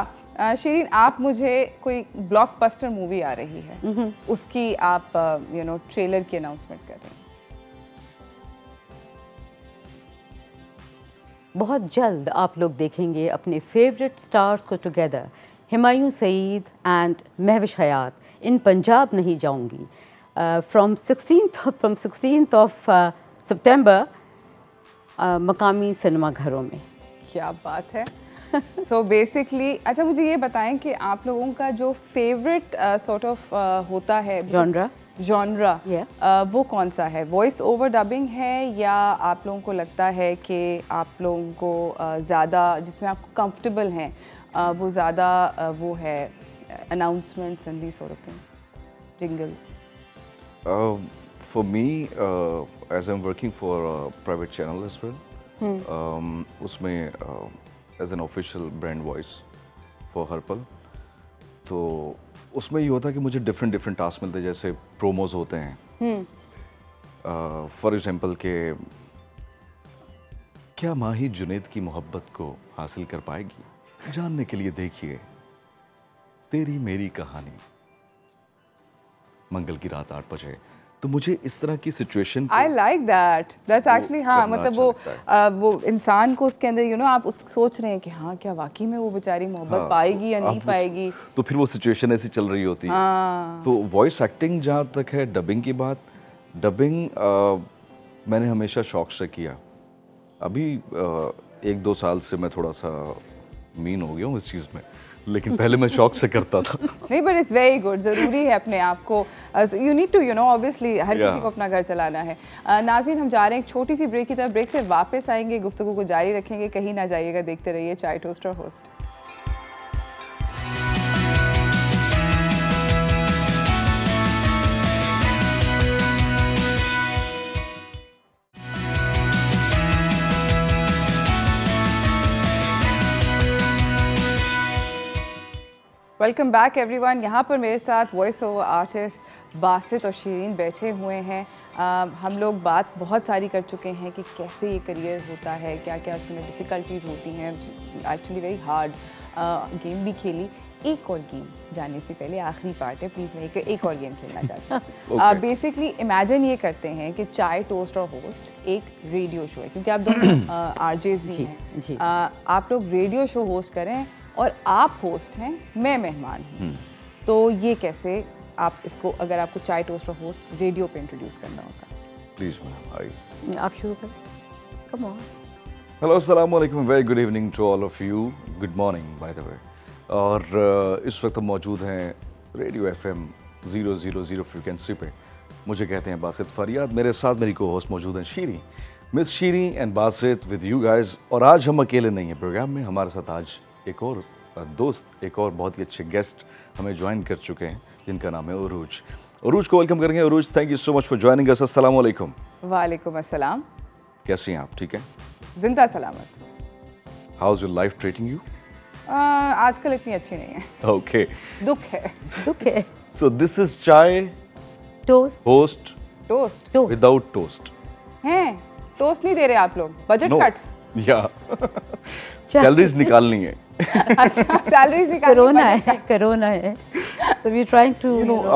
शिरीन, आप मुझे कोई ब्लॉकबस्टर मूवी आ रही है, उसकी आप ट्रेलर की अनाउंसमेंट कर रहे हैं। बहुत जल्द आप लोग देखेंगे अपने फेवरेट स्टार्स को टुगेदर, हिमायूं सईद एंड महविश हयात इन पंजाब नहीं जाऊंगी, फ्रॉम 16th ऑफ सितंबर मकामी सिनेमा घरों में। क्या बात है। सो बेसिकली, अच्छा मुझे ये बताएं कि आप लोगों का जो फेवरेट सॉर्ट ऑफ होता है जॉनरा, वो कौन सा है? वॉइस ओवर डबिंग है या आप लोगों को लगता है कि आप लोगों को ज़्यादा जिसमें आपको कंफर्टेबल हैं वो ज़्यादा वो है announcements and the sort of things, jingles? For me, as I'm working for a private channel as well, उसमें as an official brand voice for हर्पल, तो उसमें ये होता है कि मुझे डिफरेंट टास्क मिलते हैं, जैसे प्रोमोज होते हैं। फॉर एग्जांपल के क्या माही जुनैद की मोहब्बत को हासिल कर पाएगी, जानने के लिए देखिए तेरी मेरी कहानी, मंगल की रात 8 बजे। तो मुझे इस तरह की situation I like that, that's actually, हाँ मतलब वो इंसान को उसके अंदर आप उस सोच रहे हैं कि हाँ क्या वाकई में वो बेचारी मोहब्बत पाएगी या नहीं पाएगी, तो फिर वो सिचुएशन ऐसी चल रही होती है। तो वॉइस एक्टिंग जहाँ तक है, डबिंग की बात, डबिंग मैंने हमेशा शौक से किया। अभी 1-2 साल से मैं थोड़ा सा मीन हो गया हूँ इस चीज़ में, लेकिन पहले मैं शौक से करता था। नहीं, बट इट्स वेरी गुड, ज़रूरी है अपने आप को, यू नीड टू ऑब्वियसली हर किसी को अपना घर चलाना है। नाज़रीन, हम जा रहे हैं एक छोटी सी ब्रेक की तरफ, ब्रेक से वापस आएंगे, गुफ्तगू को जारी रखेंगे, कहीं ना जाइएगा, देखते रहिए चाय टोस्ट और होस्ट। Welcome back everyone. यहाँ पर मेरे साथ वॉइस ओवर आर्टिस्ट बासित और शीरीन बैठे हुए हैं। हम लोग बात बहुत सारी कर चुके हैं कि कैसे ये करियर होता है, क्या क्या उसमें डिफ़िकल्टीज़ होती हैं, एक्चुअली वेरी हार्ड। गेम भी खेली। एक और गेम जाने से पहले, आखिरी पार्ट है, प्लीज़ मैं एक और गेम खेलना चाहती हूँ। बेसिकली इमेजिन ये करते हैं कि चाय टोस्ट और होस्ट एक रेडियो शो है, क्योंकि आप दोनों आरजेस भी हैं। आप लोग रेडियो शो होस्ट करें और आप होस्ट हैं, मैं मेहमान हूँ, तो ये कैसे आप इसको, अगर आपको चाय टोस्ट और होस्ट रेडियो पे इंट्रोड्यूस करना होता है? प्लीज मैम, आप शुरू करें। Come on. हेलो, अस्सलाम वालेकुम, very good evening to all of you, good morning by the way. और इस वक्त हम मौजूद हैं रेडियो FM 000 फ्रिक्वेंसी पे। मुझे कहते हैं बासित फरियाद, मेरे साथ मेरी को होस्ट मौजूद हैं Sheeri, miss Sheeri and Basit with you guys. और आज हम अकेले नहीं हैं प्रोग्राम में, हमारे साथ आज एक और दोस्त, एक और बहुत ही अच्छे गेस्ट हमें ज्वाइन कर चुके हैं, जिनका नाम है उरूज। उरूज को वेलकम करेंगे। Urooj, thank you so much for joining us. अस्सलाम वालेकुम। वालेकुम अस्सलाम। कैसी हैं आप? ठीक है, जिंदा सलामत। How is your life treating you? आजकल इतनी अच्छी नहीं है। ओके, दुख है। दुख है। सो दिस इज चाय toast, host, toast without toast हैं। टोस्ट नहीं दे रहे आप लोग, बजट कट्स या कैलोरीज निकालनी है। अच्छा, सैलरीज निकालनी, कोरोना है, कोरोना है, so we are trying to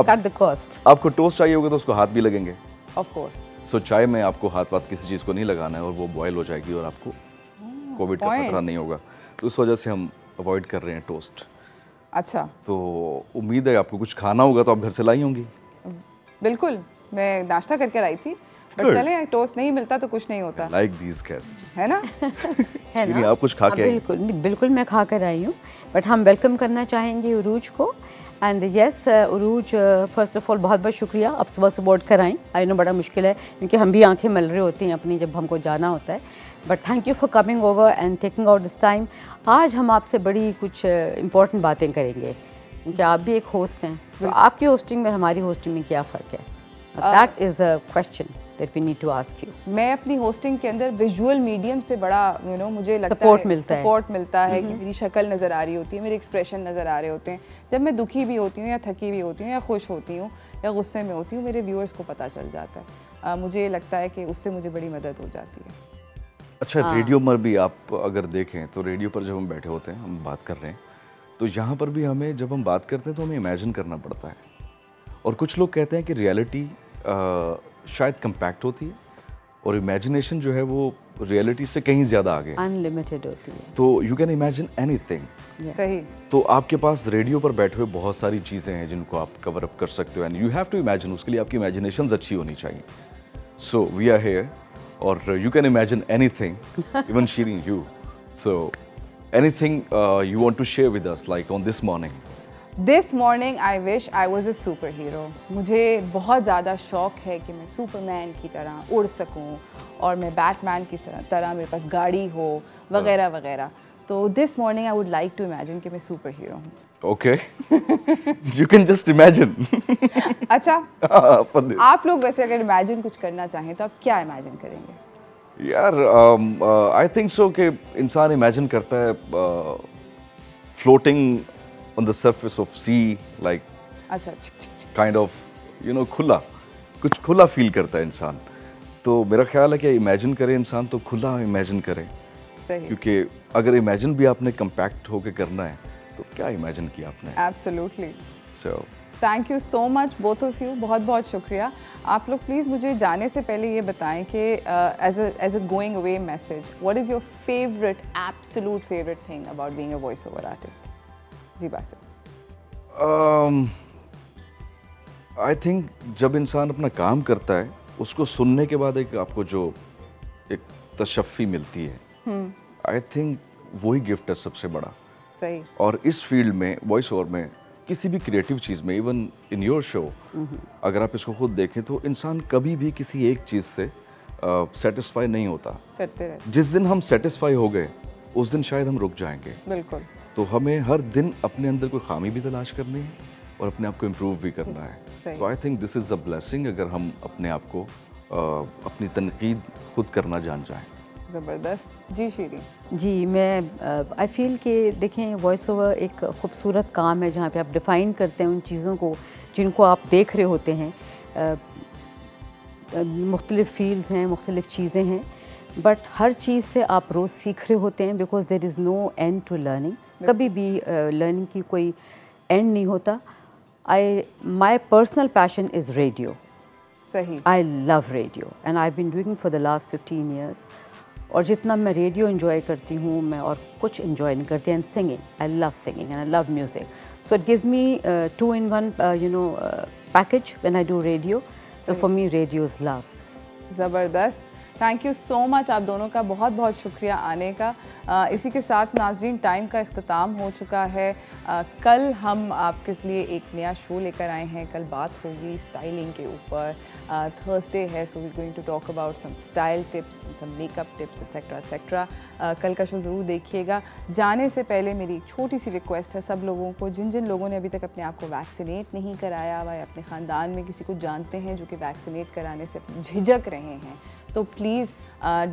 cut the cost। आपको टोस्ट चाहिए होगा तो उसको हाथ भी लगेंगे, ऑफ कोर्स। सो चाय में आपको हाथ किसी चीज़ को नहीं लगाना है और वो बॉयल हो जाएगी और आपको कोविड का खतरा नहीं होगा, तो उस वजह से हम अवॉइड कर रहे हैं टोस्ट। अच्छा, तो उम्मीद है आपको कुछ खाना होगा तो आप घर से लाई होंगी। बिल्कुल, मैं नाश्ता करके आई थी, बट चले, टोस्ट नहीं मिलता तो कुछ नहीं होता। लाइक दीज गेस्ट्स, है ना? है ना? आप कुछ खा के आई? बिल्कुल बिल्कुल, मैं खा कर आई हूँ, बट हम वेलकम करना चाहेंगे उरूज को। And yes Urooj, first of all बहुत बहुत शुक्रिया, आप सुबह सुबह उठ कर आएँ। आई नो बड़ा मुश्किल है, क्योंकि हम भी आंखें मल रही होती हैं अपनी जब हमको जाना होता है, but thank you for coming over and taking out this time. आज हम आपसे बड़ी कुछ इंपॉर्टेंट बातें करेंगे, क्योंकि आप भी एक होस्ट हैं, तो आपकी होस्टिंग में हमारी होस्टिंग में क्या फ़र्क है? That is a question that we need to ask you। मैं अपनी होस्टिंग के अंदर विजुअल मीडियम से बड़ा मुझे लगता सपोर्ट है सपोर्ट मिलता है कि मेरी शक्ल नज़र आ रही होती है, मेरे एक्सप्रेशन नज़र आ रहे होते हैं। जब मैं दुखी भी होती हूँ या थकी भी होती हूँ या खुश होती हूँ या गुस्से में होती हूँ, मेरे व्यूअर्स को पता चल जाता है। मुझे लगता है कि उससे मुझे बड़ी मदद हो जाती है। अच्छा, रेडियो पर भी आप अगर देखें तो रेडियो पर जब हम बैठे होते हैं, हम बात कर रहे हैं, तो यहाँ पर भी हमें, जब हम बात करते हैं तो हमें इमेजिन करना पड़ता है, और कुछ लोग कहते हैं कि रियलिटी शायद कम्पैक्ट होती है और इमेजिनेशन जो है वो रियलिटी से कहीं ज़्यादा आगे, अनलिमिटेड होती है, तो यू कैन इमेजिन एनीथिंग। सही। तो आपके पास रेडियो पर बैठे हुए बहुत सारी चीज़ें हैं जिनको आप कवर अप कर सकते हो, and you have to imagine, उसके लिए आपकी इमेजिनेशन अच्छी होनी चाहिए। सो वी आर हियर, और you can imagine anything, even sharing you. So anything you want to share with us, like on this morning? This morning I wish I was a superhero. मुझे बहुत ज़्यादा शौक़ है कि मैं सुपरमैन की तरह उड़ सकूं, और मैं बैटमैन की तरह मेरे पास गाड़ी हो, वगैरह वगैरह। तो this morning I would like to imagine कि मैं सुपर हीरो हूँ। Okay, you can just imagine. अच्छा, आप लोग वैसे अगर इमेजिन कुछ करना चाहें तो आप क्या इमेजिन करेंगे? यार, आई थिंक सो कि इंसान इमेजिन करता है floating on the surface of sea, like अच्छा, kind of खुला, कुछ खुला फील करता है इंसान। तो मेरा ख्याल है कि इमेजिन करे इंसान तो खुला इमेजिन करे, क्योंकि अगर इमेजिन भी आपने कंपैक्ट होके करना है तो क्या इमेजिन किया आपने? Absolutely. So thank you so much both of you, बहुत बहुत शुक्रिया। आप लोग प्लीज़ मुझे जाने से पहले ये बताएं कि as a going away message, what is your favourite, absolute favourite thing about being a voice over artist? जी बासित। आई थिंक जब इंसान अपना काम करता है, उसको सुनने के बाद एक आपको जो एक तशफ़ी मिलती है, आई थिंक वही गिफ्ट है सबसे बड़ा। सही। और इस फील्ड में, वॉइस ओवर में, किसी भी क्रिएटिव चीज़ में, इवन इन योर शो, अगर आप इसको खुद देखें तो इंसान कभी भी किसी एक चीज़ से सेटिस्फाई नहीं होता। करते रहते। जिस दिन हम सेटिस्फाई हो गए उस दिन शायद हम रुक जाएंगे। बिल्कुल। तो हमें हर दिन अपने अंदर कोई खामी भी तलाश करनी है और अपने आप को इम्प्रूव भी करना है। तो I think this is a blessing अगर हम अपने आप को अपनी तनकीद खुद करना जान जाएं। ज़बरदस्त। जी शीरीन। जी, मैं आई फील कि देखें, वॉइस ओवर एक खूबसूरत काम है जहाँ पे आप डिफ़ाइन करते हैं उन चीज़ों को जिनको आप देख रहे होते हैं। मुख्तलिफ़ फील्ड्स हैं, मुख्तलिफ़ चीज़ें हैं, बट हर चीज़ से आप रोज़ सीख रहे होते हैं, because there is no end to learning. कभी भी लर्निंग की कोई एंड नहीं होता। My personal passion is radio. सही। I love radio and I been doing for the last 15 years. और जितना मैं रेडियो इन्जॉय करती हूँ, मैं और कुछ इन्जॉय नहीं करती। And singing, I love singing and I love music, so it gives me 2 in 1 package when I do radio. So for me radio is love. ज़बरदस्त। थैंक यू सो मच आप दोनों का, बहुत बहुत शुक्रिया आने का। इसी के साथ नाजरीन, टाइम का इख्तिताम हो चुका है। कल हम आपके लिए एक नया शो लेकर आए हैं। कल बात होगी स्टाइलिंग के ऊपर। थर्सडे है, so we going to talk about some style tips, some makeup tips etcetera etcetera. कल का शो ज़रूर देखिएगा। जाने से पहले मेरी एक छोटी सी रिक्वेस्ट है सब लोगों को, जिन जिन लोगों ने अभी तक अपने आप को वैक्सीनेट नहीं कराया हुआ या अपने ख़ानदान में किसी को जानते हैं जो कि वैक्सीनेट कराने से झिझक रहे हैं, तो प्लीज़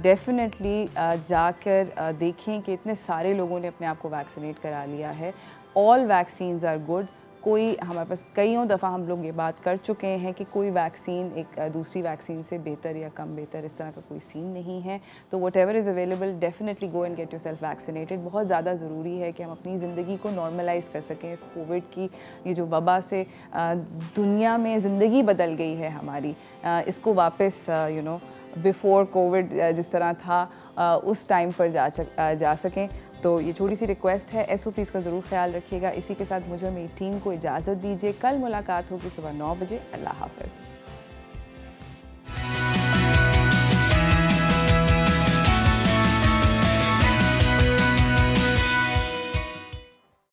डेफिनेटली जाकर देखें कि इतने सारे लोगों ने अपने आप को वैक्सीनेट करा लिया है। All vaccines are good. कोई, हमारे पास कईयों दफ़ा हम लोग ये बात कर चुके हैं कि कोई वैक्सीन एक दूसरी वैक्सीन से बेहतर या कम बेहतर इस तरह का कोई सीन नहीं है। तो what ever is available, definitely go and get your self vaccinated. बहुत ज़्यादा ज़रूरी है कि हम अपनी ज़िंदगी को नॉर्मलाइज़ कर सकें। इस कोविड की ये जो वबा से दुनिया में ज़िंदगी बदल गई है हमारी, इसको वापस बिफ़ोर कोविड जिस तरह था उस टाइम पर जा सकें। तो ये छोटी सी रिक्वेस्ट है, SOPs का ज़रूर ख्याल रखिएगा। इसी के साथ मुझे, मेरी टीम को इजाज़त दीजिए। कल मुलाकात होगी सुबह 9 बजे। अल्लाह हाफ़िज़।